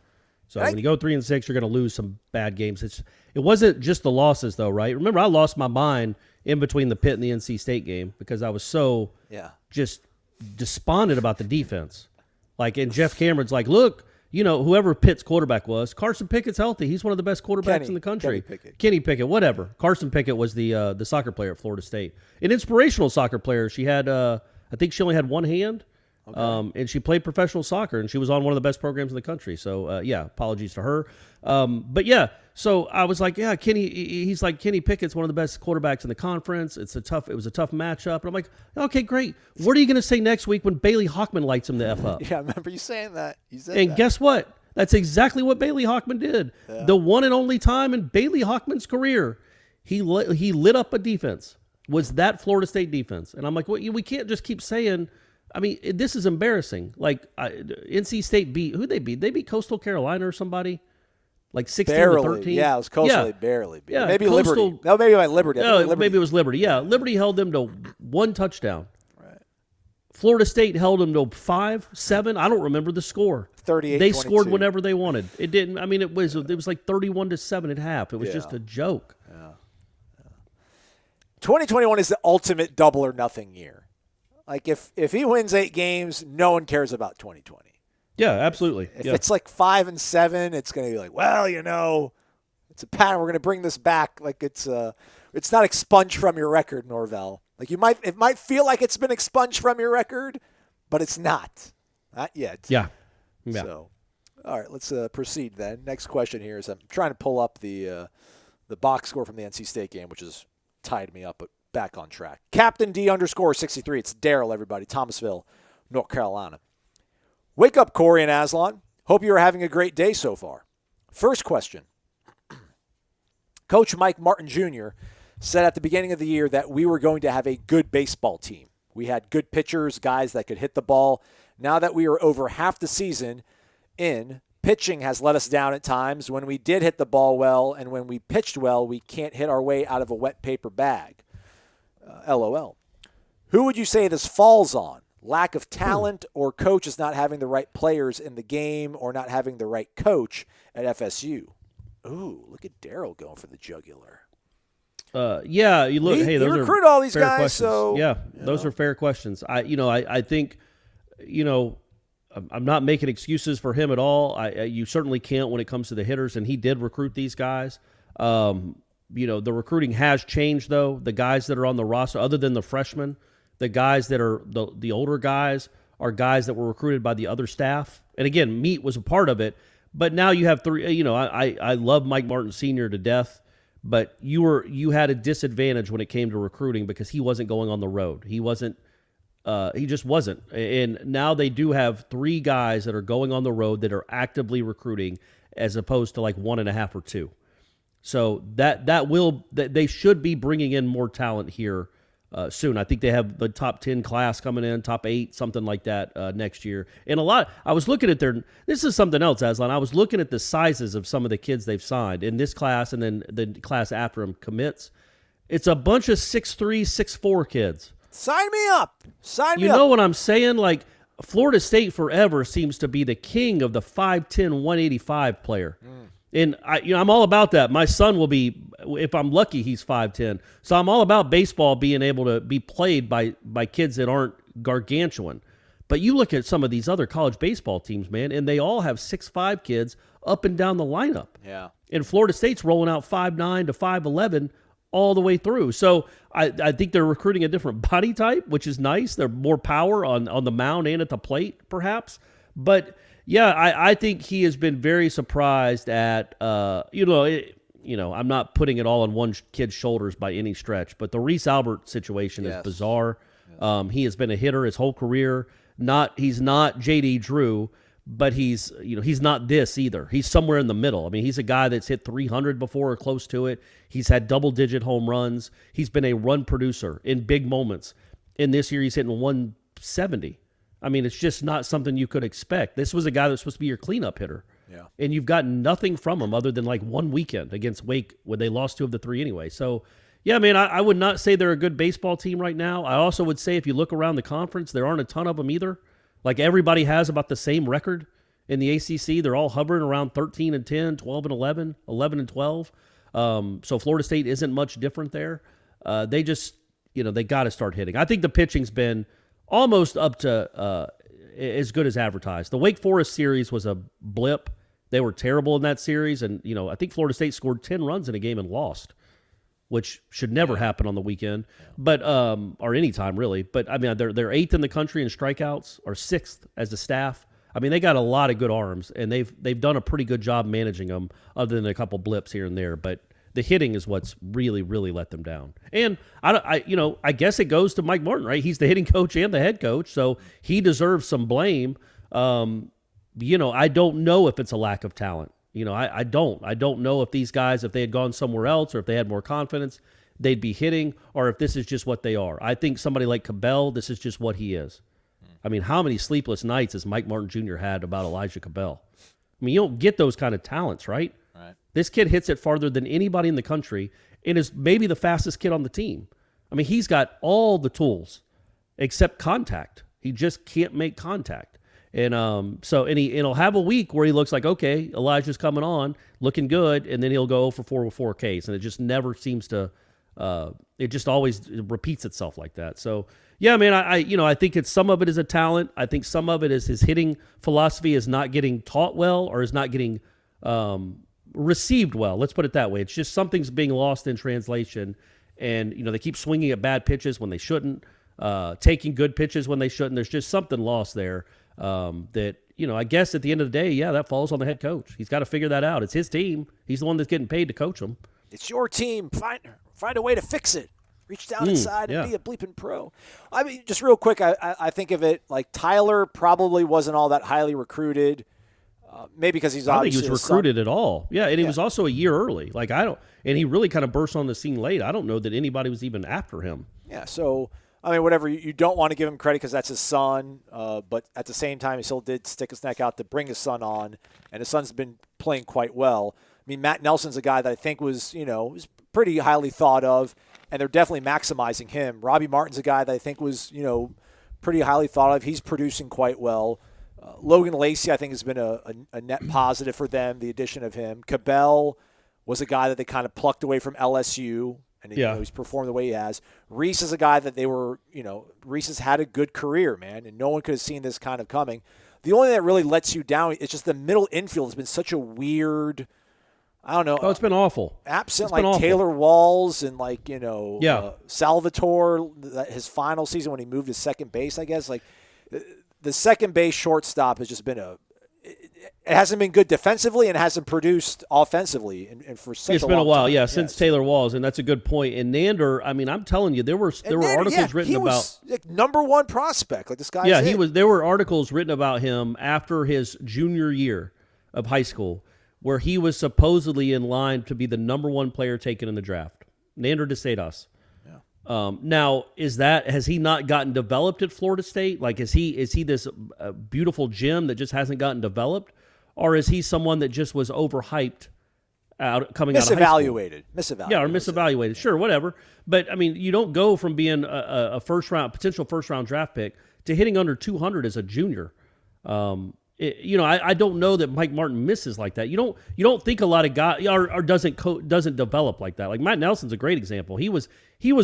So when you go 3-6, you're going to lose some bad games. It wasn't just the losses, though, right? Remember, I lost my mind in between the Pitt and the NC State game because I was so just despondent about the defense. Like, and Jeff Cameron's like, look, whoever Pitt's quarterback was, Carson Pickett's healthy. He's one of the best quarterbacks in the country. Kenny Pickett, whatever. Carson Pickett was the soccer player at Florida State. An inspirational soccer player. She had, I think she only had one hand, Okay. And she played professional soccer, and she was on one of the best programs in the country. So, apologies to her. But yeah, so I was like, yeah, he's like, Kenny Pickett's one of the best quarterbacks in the conference. It was a tough matchup. And I'm like, okay, great. What are you going to say next week when Bailey Hawkman lights him the F up? Yeah, I remember you saying that. You said And that. guess what? That's exactly what Bailey Hawkman did. Yeah. The one and only time in Bailey Hawkman's career, he lit up a defense, was that Florida State defense. And I'm like, well, we can't just keep saying, I mean, this is embarrassing. Like, NC State who'd they beat? They beat Coastal Carolina or somebody? Like 16 to 13? Yeah, it was Coastal. They barely beat. Yeah, maybe Coastal, Liberty. No, maybe it was Liberty. Maybe it was Liberty. Yeah, Liberty held them to 1 touchdown. Right. Florida State held them to 5, 7. I don't remember the score. 38. They scored whenever they wanted. It didn't. I mean, it was like 31-7 at half. It was just a joke. 2021 is the ultimate double or nothing year. Like if he wins 8 games, no one cares about 2020. Yeah, absolutely. If it's like 5 and 7, it's going to be like, well, it's a pattern. We're going to bring this back. Like it's not expunged from your record, Norvell. Like it might feel like it's been expunged from your record, but it's not yet. Yeah. So, all right, let's proceed then. Next question here is I'm trying to pull up the box score from the NC State game, which has tied me up, but back on track. Captain D_63. It's Daryl, everybody. Thomasville, North Carolina. Wake up, Corey and Aslan. Hope you are having a great day so far. First question. Coach Mike Martin Jr. said at the beginning of the year that we were going to have a good baseball team. We had good pitchers, guys that could hit the ball. Now that we are over half the season in, pitching has let us down at times. When we did hit the ball well and when we pitched well, we can't hit our way out of a wet paper bag. LOL. Who would you say this falls on? Lack of talent or coaches not having the right players in the game or not having the right coach at FSU? Ooh, look at Daryl going for the jugular. Yeah, you look. He those recruit are all these fair guys, questions. so yeah, those are fair questions. I think, I'm not making excuses for him at all. You certainly can't when it comes to the hitters, and he did recruit these guys. The recruiting has changed though. The guys that are on the roster, other than the freshmen, the guys that are the older guys are guys that were recruited by the other staff. And again, Meat was a part of it. But now you have 3. I love Mike Martin Sr. to death, but you had a disadvantage when it came to recruiting because he wasn't going on the road. He wasn't. He just wasn't. And now they do have 3 guys that are going on the road that are actively recruiting, as opposed to like 1.5 or 2. So they should be bringing in more talent here soon. I think they have the top 10 class coming in, top 8, something like that next year. And I was looking at this is something else, Aslan. I was looking at the sizes of some of the kids they've signed in this class and then the class after them commits. It's a bunch of 6'3", 6'4" kids. Sign me up. You know what I'm saying? Like, Florida State forever seems to be the king of the 5'10", 185 player. And I'm all about that. My son will be, if I'm lucky, he's 5'10". So I'm all about baseball being able to be played by kids that aren't gargantuan. But you look at some of these other college baseball teams, man, and they all have 6'5" kids up and down the lineup. Yeah. And Florida State's rolling out 5'9" to 5'11" all the way through. So I think they're recruiting a different body type, which is nice. They're more power on the mound and at the plate, perhaps. But yeah, I think he has been very surprised at, I'm not putting it all on one kid's shoulders by any stretch, but the Reese Albert situation is bizarre. Yes. He has been a hitter his whole career. He's not J.D. Drew, but he's not this either. He's somewhere in the middle. I mean, he's a guy that's hit 300 before or close to it. He's had double-digit home runs. He's been a run producer in big moments. In this year, he's hitting 170. I mean, it's just not something you could expect. This was a guy that's supposed to be your cleanup hitter. Yeah. And you've gotten nothing from him other than like one weekend against Wake when they lost 2 of the 3 anyway. So, yeah, man, I would not say they're a good baseball team right now. I also would say if you look around the conference, there aren't a ton of them either. Like, everybody has about the same record in the ACC. They're all hovering around 13-10, 12-11, 11-12. So Florida State isn't much different there. They just, they got to start hitting. I think the pitching's been almost up to as good as advertised. The Wake Forest series was a blip. They were terrible in that series, and I think Florida State scored 10 runs in a game and lost which should never happen on the weekend, but or anytime really. But I mean, they're 8th in the country in strikeouts, or 6th as a staff. I mean, they got a lot of good arms, and they've done a pretty good job managing them, other than a couple blips here and there. But the hitting is what's really, really let them down. And I guess it goes to Mike Martin, right? He's the hitting coach and the head coach, so he deserves some blame. I don't know if it's a lack of talent. I don't know if these guys, if they had gone somewhere else or if they had more confidence, they'd be hitting, or if this is just what they are. I think somebody like Cabell, this is just what he is. I mean, how many sleepless nights has Mike Martin Jr. had about Elijah Cabell? I mean, you don't get those kind of talents, right? Right. This kid hits it farther than anybody in the country and is maybe the fastest kid on the team. I mean, he's got all the tools except contact. He just can't make contact. And he'll have a week where he looks like, okay, Elijah's coming on, looking good, and then he'll go 0 for 4 with 4 Ks, and it just never seems to. It just always repeats itself like that. So yeah, man, I think some of it is a talent. I think some of it is his hitting philosophy is not getting taught well, or is not getting received well. Let's put it that way. It's just something's being lost in translation, and they keep swinging at bad pitches when they shouldn't, taking good pitches when they shouldn't. There's just something lost there. That I guess at the end of the day, that falls on the head coach. He's got to figure that out. It's his team. He's the one that's getting paid to coach them. It's your team. Find a way to fix it. Reach down inside and be a bleeping pro. I mean, just real quick, I think of it like Tyler probably wasn't all that highly recruited. Maybe because he's obviously I don't think he was recruited at all. Yeah, and he was also a year early. And he really kind of burst on the scene late. I don't know that anybody was even after him. Yeah, so I mean, whatever, you don't want to give him credit because that's his son, but at the same time, he still did stick his neck out to bring his son on, and his son's been playing quite well. I mean, Matt Nelson's a guy that I think was pretty highly thought of, and they're definitely maximizing him. Robbie Martin's a guy that I think was, pretty highly thought of. He's producing quite well. Logan Lacey, I think, has been a net positive for them, the addition of him. Cabell was a guy that they kind of plucked away from LSU. And he's performed the way he has. Reese is a guy that they were, Reese has had a good career, man, and no one could have seen this kind of coming. The only thing that really lets you down is just the middle infield has been such a weird, I don't know. Oh, it's been awful. Absent Taylor Walls and Salvatore, his final season when he moved to second base, I guess. Like the second base shortstop has just been it hasn't been good defensively and hasn't produced offensively, and for such a long time. It's been a while, since Taylor Walls, and that's a good point. And Nander, I mean, I'm telling you, there were articles written about he was number one prospect. Like this guy, There were articles written about him after his junior year of high school, where he was supposedly in line to be the number one player taken in the draft. Nander DeSadas. Now, has he not gotten developed at Florida State? Like, is he this beautiful gem that just hasn't gotten developed, or is he someone that just was overhyped coming out of high school? Misevaluated. Yeah, or misevaluated. Sure, whatever. But I mean, you don't go from being a potential first round draft pick to hitting under 200 as a junior. I don't know that Mike Martin misses like that. You don't think a lot of guys or doesn't develop like that. Like Matt Nelson's a great example. He was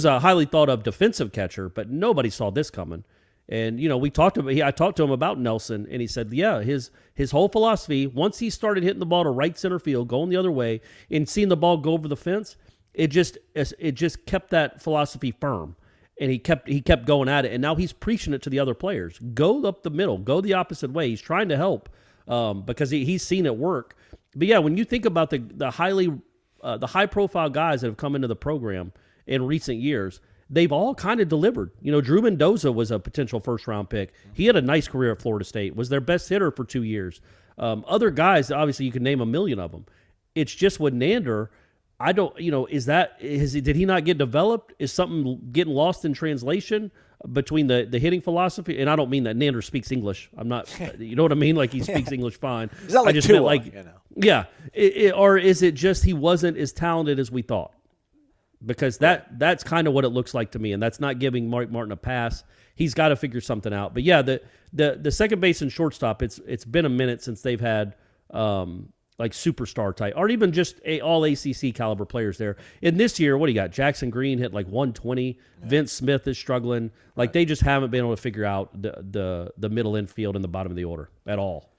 a highly thought of defensive catcher, but nobody saw this coming. And I talked to him about Nelson, and he said, his whole philosophy, once he started hitting the ball to right center field, going the other way, and seeing the ball go over the fence, it just kept that philosophy firm. And he kept going at it, and now he's preaching it to the other players. Go up the middle, go the opposite way. He's trying to help because he's seen it work. But yeah, when you think about the high profile guys that have come into the program in recent years, they've all kind of delivered. Drew Mendoza was a potential first round pick. He had a nice career at Florida State. Was their best hitter for 2 years. Other guys, obviously, you can name a million of them. It's just with Nander. I don't, did he not get developed? Is something getting lost in translation between the hitting philosophy? And I don't mean that Nander speaks English. I'm not, you know what I mean? Like he speaks English fine. Is that like I just Tua, meant yeah. Or is it just he wasn't as talented as we thought? Because that's kind of what it looks like to me. And that's not giving Mike Martin a pass. He's got to figure something out. But yeah, the second base and shortstop, it's been a minute since they've had, like superstar type, or even just all ACC caliber players there. And this year, what do you got? Jackson Green hit like 120. Yeah. Vince Smith is struggling. Like they just haven't been able to figure out the middle infield and the bottom of the order at all.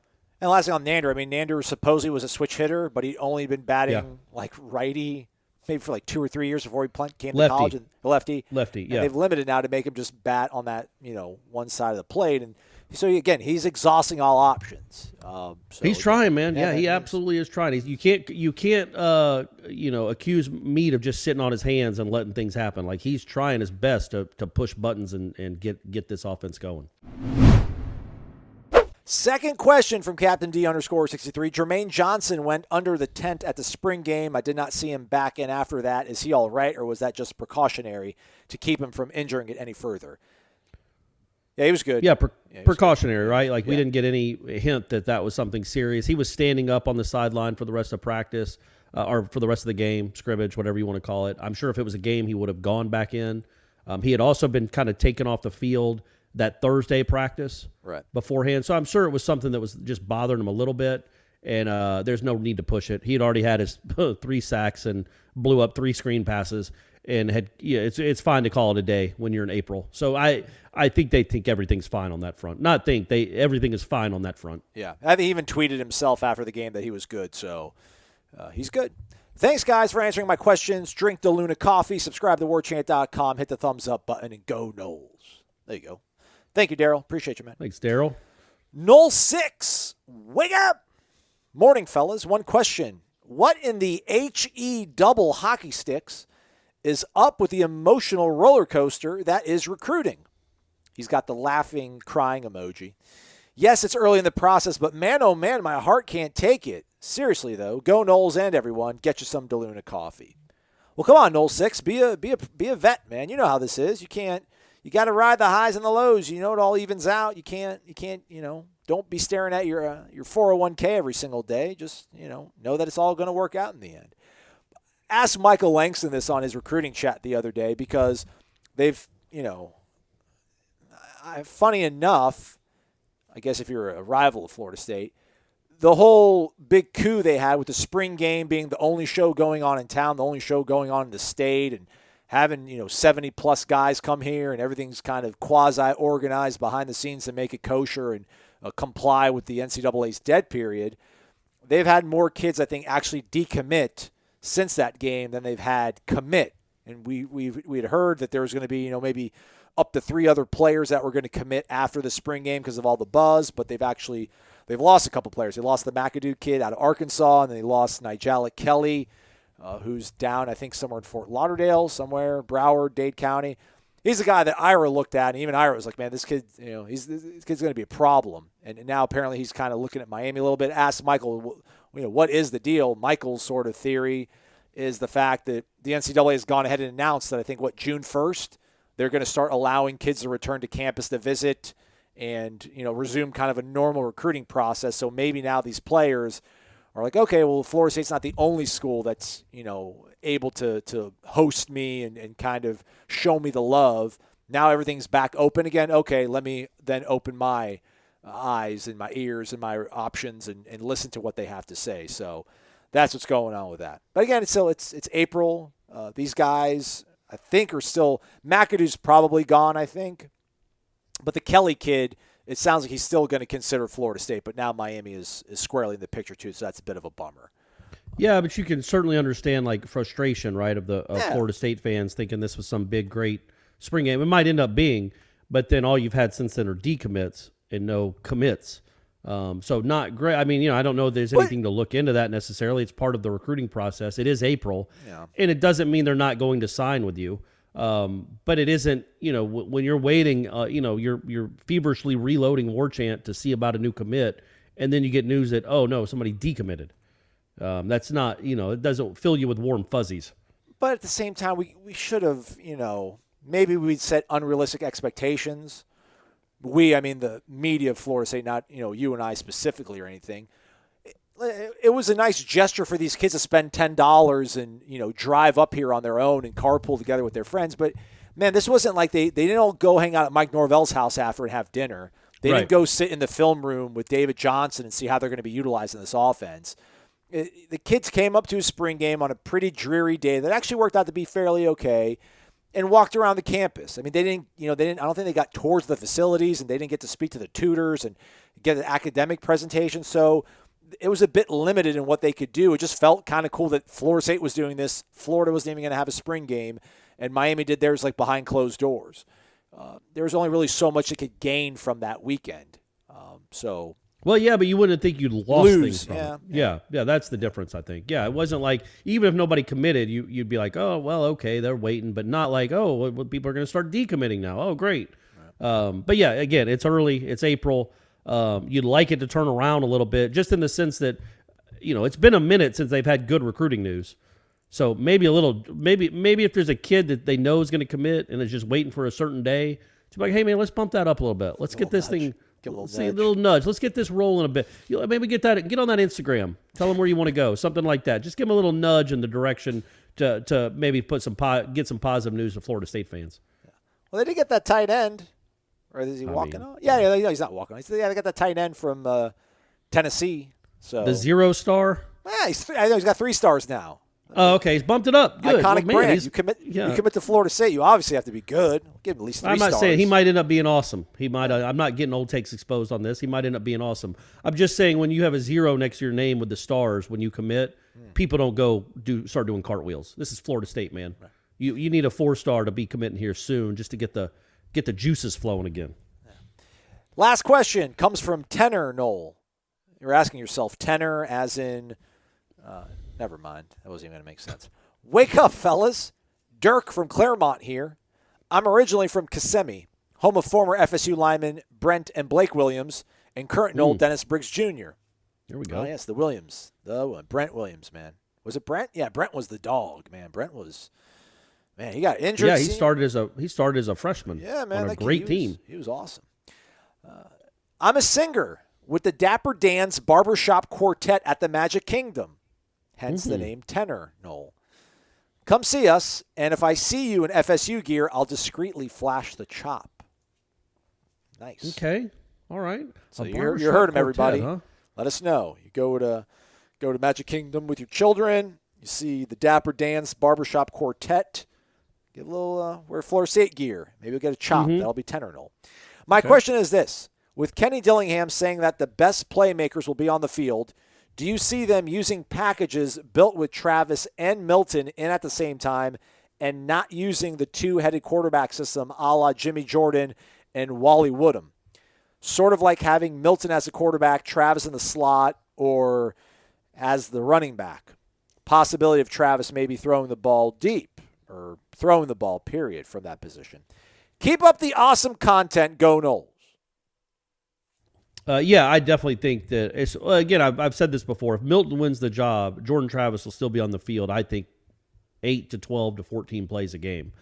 And last thing on Nander, I mean, Nander supposedly was a switch hitter, but he'd only been batting like righty maybe for like 2 or 3 years before he came to Lefty. college. And lefty. Lefty, And yeah. they've limited now to make him just bat on that, one side of the plate. And so, again, he's exhausting all options. He's trying, man. Yeah, he man, absolutely is trying. You can't accuse Meade of just sitting on his hands and letting things happen. Like, he's trying his best to push buttons and get this offense going. Second question from Captain D_63. Jermaine Johnson went under the tent at the spring game. I did not see him back in after that. Is he all right, or was that just precautionary to keep him from injuring it any further? Yeah, he was good. Yeah, precautionary, right? Like, we didn't get any hint that was something serious. He was standing up on the sideline for the rest of practice or for the rest of the game, scrimmage, whatever you want to call it. I'm sure if it was a game, he would have gone back in. He had also been kind of taken off the field that Thursday practice beforehand. So I'm sure it was something that was just bothering him a little bit, and there's no need to push it. He had already had his 3 sacks and blew up 3 screen passes, and it's fine to call it a day when you're in April. So I think they think everything's fine on that front. Everything is fine on that front. Yeah, I think he even tweeted himself after the game that he was good, so he's good. Thanks, guys, for answering my questions. Drink DeLuna coffee, subscribe to warchant.com, hit the thumbs up button, and go Noles. There you go. Thank you, Daryl. Appreciate you, man. Thanks, Daryl. Noles 6, wake up! Morning, fellas. One question. What in the HE double hockey sticks is up with the emotional roller coaster that is recruiting? He's got the laughing, crying emoji. Yes, it's early in the process, but man, oh man, my heart can't take it. Seriously, though, go Noles and everyone. Get you some DeLuna coffee. Well, come on, Noles 6. Be a vet, man. You know how this is. You got to ride the highs and the lows. You know it all evens out. You can't. Don't be staring at your 401k every single day. Just know that it's all going to work out in the end. Ask Michael Langston this on his recruiting chat the other day because they've funny enough, I guess if you're a rival of Florida State, the whole big coup they had with the spring game being the only show going on in town, the only show going on in the state, and having 70-plus guys come here, and everything's kind of quasi-organized behind the scenes to make it kosher and comply with the NCAA's dead period. They've had more kids, I think, actually decommit since that game than they've had commit. And we had heard that there was going to be maybe up to 3 other players that were going to commit after the spring game because of all the buzz, but they've lost a couple players. They lost the McAdoo kid out of Arkansas, and then they lost Nigella Kelly, who's down, I think, somewhere in Fort Lauderdale, somewhere, Broward, Dade County. He's a guy that Ira looked at, and even Ira was like, man, this kid, this kid's going to be a problem. And now apparently he's kind of looking at Miami a little bit. Asked Michael, what is the deal? Michael's sort of theory is the fact that the NCAA has gone ahead and announced that I think, June 1st, they're going to start allowing kids to return to campus to visit and, resume kind of a normal recruiting process. So maybe now these players are like, okay, well, Florida State's not the only school that's, able to host me and kind of show me the love. Now everything's back open again. Okay, let me then open my eyes and my ears and my options and listen to what they have to say. So that's what's going on with that. But again, it's April. These guys, I think, are still – McAdoo's probably gone, I think. But the Kelly kid – it sounds like he's still going to consider Florida State, but now Miami is squarely in the picture too, so that's a bit of a bummer. Yeah, but you can certainly understand frustration, right, of Florida State fans thinking this was some big, great spring game. It might end up being, but then all you've had since then are decommits and no commits. So not great. I mean, I don't know if there's anything to look into that necessarily. It's part of the recruiting process. It is April, and it doesn't mean they're not going to sign with you. But it isn't, when you're waiting, you're feverishly reloading Warchant to see about a new commit, and then you get news that, oh no, somebody decommitted. That's not, it doesn't fill you with warm fuzzies. But at the same time, we should have, maybe we'd set unrealistic expectations. I mean the media of Florida State, not, you and I specifically or anything. It was a nice gesture for these kids to spend $10 and, drive up here on their own and carpool together with their friends. But, man, this wasn't like they didn't all go hang out at Mike Norvell's house after and have dinner. They didn't go sit in the film room with David Johnson and see how they're going to be utilizing this offense. The kids came up to a spring game on a pretty dreary day that actually worked out to be fairly okay and walked around the campus. I mean, they didn't, I don't think they got tours of the facilities, and they didn't get to speak to the tutors and get an academic presentation. So it was a bit limited in what they could do. It just felt kind of cool that Florida State was doing this. Florida wasn't even going to have a spring game, and Miami did theirs like behind closed doors. There was only really so much it could gain from that weekend. Well, yeah, but you wouldn't think you'd lost things from yeah, it. Yeah, that's the difference, I think. Yeah, it wasn't like, even if nobody committed, you'd be like, oh, well, okay, they're waiting, but not like, oh, well, people are going to start decommitting now. Oh, great. But yeah, again, it's early, it's April. You'd like it to turn around a little bit, just in the sense that, it's been a minute since they've had good recruiting news. So maybe maybe if there's a kid that they know is going to commit and is just waiting for a certain day, it's like, hey man, let's bump that up a little bit. Let's get this thing. Give a little nudge. Let's get this rolling a bit. Maybe get on that Instagram. Tell them where you want to go. Something like that. Just give them a little nudge in the direction to maybe get some positive news to Florida State fans. Well, they did get that tight end. Or is he walking on? Yeah, he's not walking on. They got that tight end from Tennessee. So the 0-star? Yeah, I know he's got 3 stars now. Oh, okay. He's bumped it up. Good. Iconic man, brand. You commit to Florida State, you obviously have to be good. Give him at least 3 stars. I'm not saying he might end up being awesome. He might. I'm not getting old takes exposed on this. He might end up being awesome. I'm just saying when you have a 0 next to your name with the stars when you commit, people don't start doing cartwheels. This is Florida State, man. Right. You need a 4-star to be committing here soon just to get the juices flowing again. Last question comes from Tenor Nole. You're asking yourself, tenor as in never mind. That wasn't even going to make sense. Wake up, fellas. Dirk from Claremont here. I'm originally from Kissimmee, home of former FSU linemen Brent and Blake Williams and current Nole Dennis Briggs Jr. There we go. Oh, yes, the Williams. The one. Brent Williams, man. Was it Brent? Yeah, Brent was the dog, man. Brent was, man, he got injured. Yeah, he started as a freshman. Yeah, man, on a great team. He was awesome. I'm a singer with the Dapper Dan's Barbershop Quartet at the Magic Kingdom. Hence the name Tenor Nole. Come see us, and if I see you in FSU gear, I'll discreetly flash the chop. Nice. Okay. All right. So you heard him, everybody. Huh? Let us know. You go to Magic Kingdom with your children. You see the Dapper Dan's Barbershop Quartet. Give a little wear Florida State gear. Maybe you'll get a chop. That'll be Tenor Nole. My question is this. With Kenny Dillingham saying that the best playmakers will be on the field, do you see them using packages built with Travis and Milton in at the same time and not using the 2-headed quarterback system a la Jimmy Jordan and Wally Woodham? Sort of like having Milton as a quarterback, Travis in the slot, or as the running back. Possibility of Travis maybe throwing the ball deep or throwing the ball, period, from that position. Keep up the awesome content. Go Noles. Yeah, I definitely think that it's, again, I've said this before. If Milton wins the job, Jordan Travis will still be on the field, I think, 8 to 12 to 14 plays a game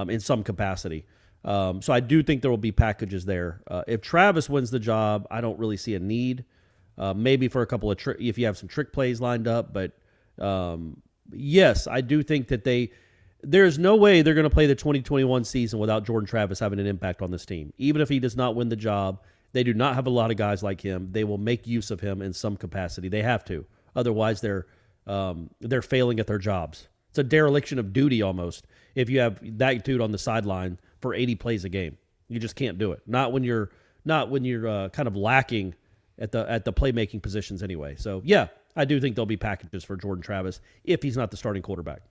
in some capacity. So I do think there will be packages there. If Travis wins the job, I don't really see a need. Maybe for a couple of if you have some trick plays lined up. But yes, I do think that there's no way they're going to play the 2021 season without Jordan Travis having an impact on this team. Even if he does not win the job, they do not have a lot of guys like him. They will make use of him in some capacity. They have to. Otherwise, they're failing at their jobs. It's a dereliction of duty almost if you have that dude on the sideline for 80 plays a game. You just can't do it. Not when you're kind of lacking at the playmaking positions anyway. So yeah, I do think there'll be packages for Jordan Travis if he's not the starting quarterback.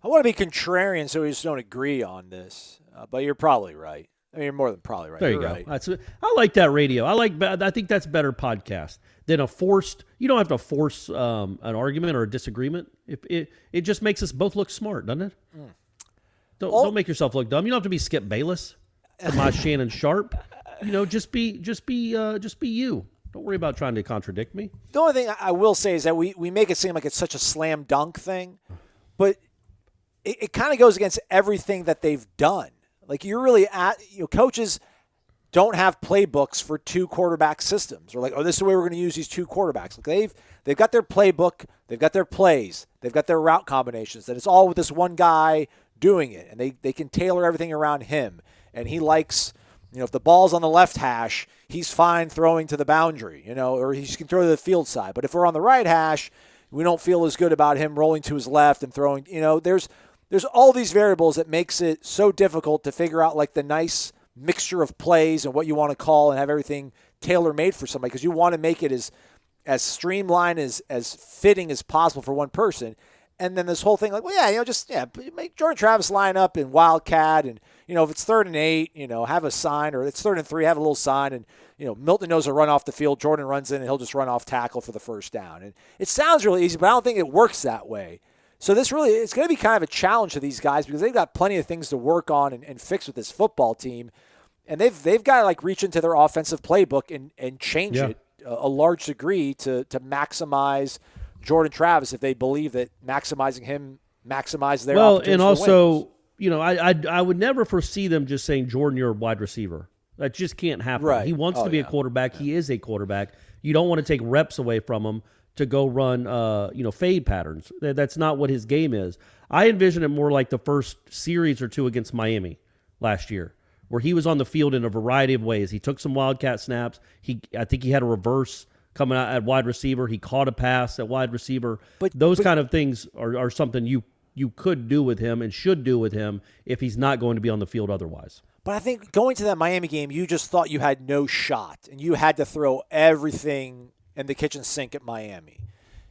I want to be contrarian, so we just don't agree on this. But you're probably right. I mean, you're more than probably right. There you go. Right. I like that radio. I think that's better podcast than a forced. You don't have to force an argument or a disagreement. It just makes us both look smart, doesn't it? Don't make yourself look dumb. You don't have to be Skip Bayless, my Shannon Sharp. Just be you. Don't worry about trying to contradict me. The only thing I will say is that we make it seem like it's such a slam dunk thing, but it kind of goes against everything that they've done. Like you're really coaches don't have playbooks for 2 quarterback systems. Or like, oh, this is the way we're going to use these 2 quarterbacks. Like they've got their playbook, they've got their plays, they've got their route combinations. That it's all with this one guy doing it, and they can tailor everything around him. And he likes, if the ball's on the left hash, he's fine throwing to the boundary, or he can throw to the field side. But if we're on the right hash, we don't feel as good about him rolling to his left and throwing. There's all these variables that makes it so difficult to figure out like the nice mixture of plays and what you want to call and have everything tailor-made for somebody because you want to make it as as streamlined as fitting as possible for one person. And then this whole thing, like, well, make Jordan Travis line up in Wildcat, and if it's 3rd and 8, have a sign, or it's 3rd and 3, have a little sign, and Milton knows to run off the field, Jordan runs in, and he'll just run off tackle for the first down. And it sounds really easy, but I don't think it works that way. So it's going to be kind of a challenge to these guys because they've got plenty of things to work on and fix with this football team, and they've got to like reach into their offensive playbook and change it a large degree to maximize Jordan Travis if they believe that maximizing him maximize their opportunities. And also, I would never foresee them just saying, Jordan, you're a wide receiver. That just can't happen. Right. He wants to be a quarterback. Yeah. He is a quarterback. You don't want to take reps away from him to go run, fade patterns. That's not what his game is. I envision it more like the first series or two against Miami last year, where he was on the field in a variety of ways. He took some wildcat snaps. I think he had a reverse coming out at wide receiver. He caught a pass at wide receiver. But those kind of things are something you could do with him and should do with him if he's not going to be on the field otherwise. But I think going to that Miami game, you just thought you had no shot, and you had to throw everything in the kitchen sink at Miami.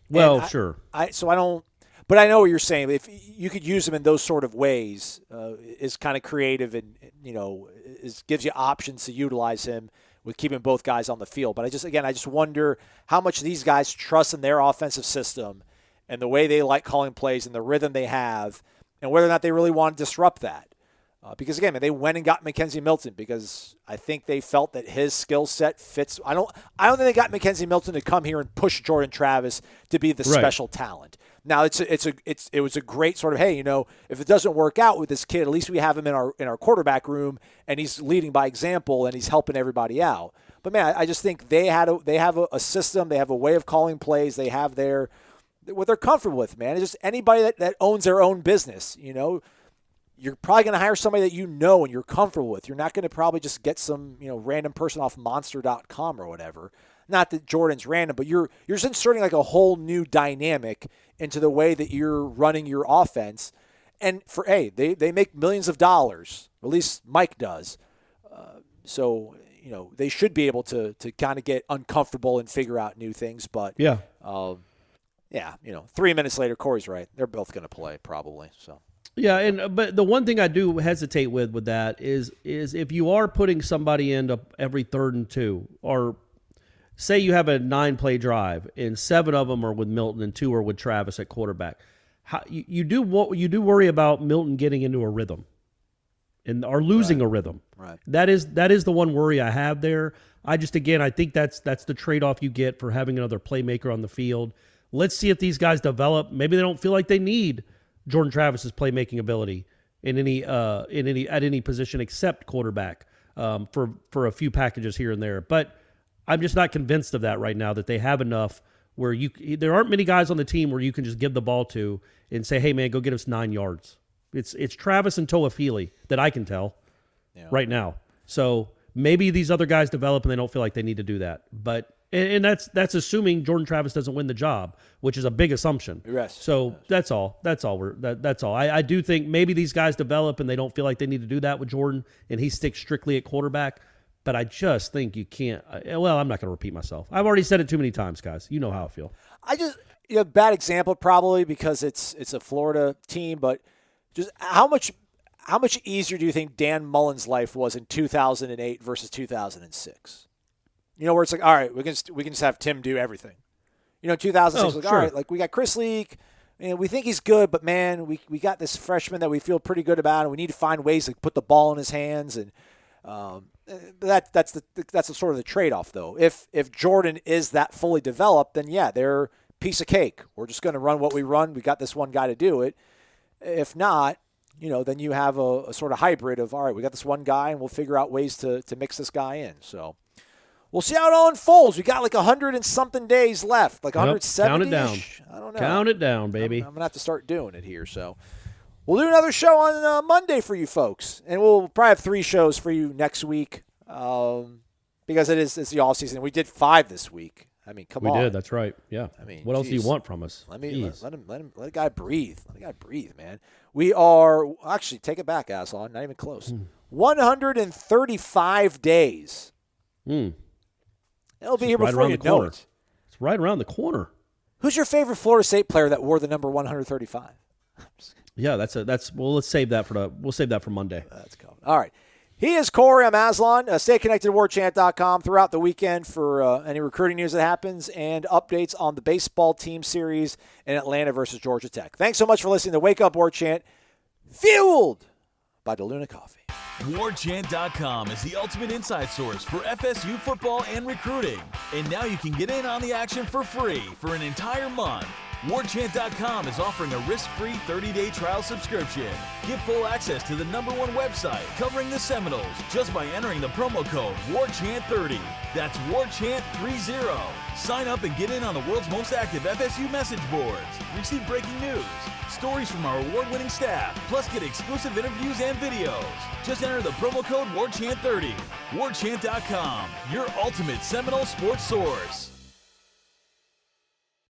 Well, sure. But I know what you're saying. If you could use him in those sort of ways, is kind of creative and gives you options to utilize him with keeping both guys on the field. But I just wonder how much these guys trust in their offensive system and the way they like calling plays and the rhythm they have, and whether or not they really want to disrupt that. Because, again, they went and got Mackenzie Milton because I think they felt that his skill set fits. I don't think they got Mackenzie Milton to come here and push Jordan Travis to be the special talent. Now, it was a great sort of, hey, if it doesn't work out with this kid, at least we have him in our quarterback room, and he's leading by example, and he's helping everybody out. But, man, I just think they have a system. They have a way of calling plays. They have what they're comfortable with, man. It's just anybody that owns their own business, you're probably going to hire somebody that and you're comfortable with. You're not going to probably just get some random person off monster.com or whatever. Not that Jordan's random, but you're just inserting like a whole new dynamic into the way that you're running your offense. And they make millions of dollars, at least Mike does. So they should be able to kind of get uncomfortable and figure out new things. But 3 minutes later, Corey's right. They're both going to play probably. So. Yeah, but the one thing I do hesitate with that is if you are putting somebody in every 3rd and 2, or say you have a 9-play drive and 7 of them are with Milton and 2 are with Travis at quarterback, you do worry about Milton getting into a rhythm or losing a rhythm. Right. That is the one worry I have there. I think that's the trade-off you get for having another playmaker on the field. Let's see if these guys develop. Maybe they don't feel like they need Jordan Travis's playmaking ability at any position except quarterback for a few packages here and there. But I'm just not convinced of that right now, that they have enough where there aren't many guys on the team where you can just give the ball to and say, hey, man, go get us 9 yards. It's Travis and Toafili that I can tell right now. So maybe these other guys develop and they don't feel like they need to do that. But and that's assuming Jordan Travis doesn't win the job, which is a big assumption. Yes. So that's all. That's all. I do think maybe these guys develop and they don't feel like they need to do that with Jordan, and he sticks strictly at quarterback. But I just think you can't. Well, I'm not going to repeat myself. I've already said it too many times, guys. You know how I feel. Bad example probably because it's a Florida team, but just how much easier do you think Dan Mullen's life was in 2008 versus 2006? Where it's like, all right, we can just have Tim do everything. 2006, all right, like we got Chris Leak, we think he's good, but man, we got this freshman that we feel pretty good about, and we need to find ways to put the ball in his hands, and that's the sort of the trade-off though. If Jordan is that fully developed, then yeah, they're piece of cake. We're just going to run what we run. We got this one guy to do it. If not, then you have a sort of hybrid of, all right, we got this one guy, and we'll figure out ways to mix this guy in. So. We'll see how it all unfolds. We got like 100 and something days left, like 170. Count it down. I don't know. Count it down, baby. I'm going to have to start doing it here. So we'll do another show on Monday for you folks. And we'll probably have 3 shows for you next week because it's the off season. We did 5 this week. I mean, come on. We did. That's right. Yeah. I mean, what else do you want from us? Let the guy breathe. Let the guy breathe, man. We are actually, take it back, asshole. Not even close. 135 days. Hmm. It'll be here before you know it. It's right around the corner. Who's your favorite Florida State player that wore the number 135? Yeah, let's save that for Monday. That's coming. All right. He is Corey. I'm Aslan. Stay connected to warchant.com throughout the weekend for any recruiting news that happens and updates on the baseball team series in Atlanta versus Georgia Tech. Thanks so much for listening to Wake Up War Chant, fueled by DeLuna Coffee. Warchant.com is the ultimate inside source for FSU football and recruiting. And now you can get in on the action for free for an entire month. Warchant.com is offering a risk-free 30-day trial subscription. Get full access to the #1 website covering the Seminoles just by entering the promo code WARCHANT30. That's WARCHANT30. Sign up and get in on the world's most active FSU message boards. Receive breaking news, stories from our award-winning staff, plus get exclusive interviews and videos. Just enter the promo code WARCHANT30. Warchant.com, your ultimate Seminole sports source.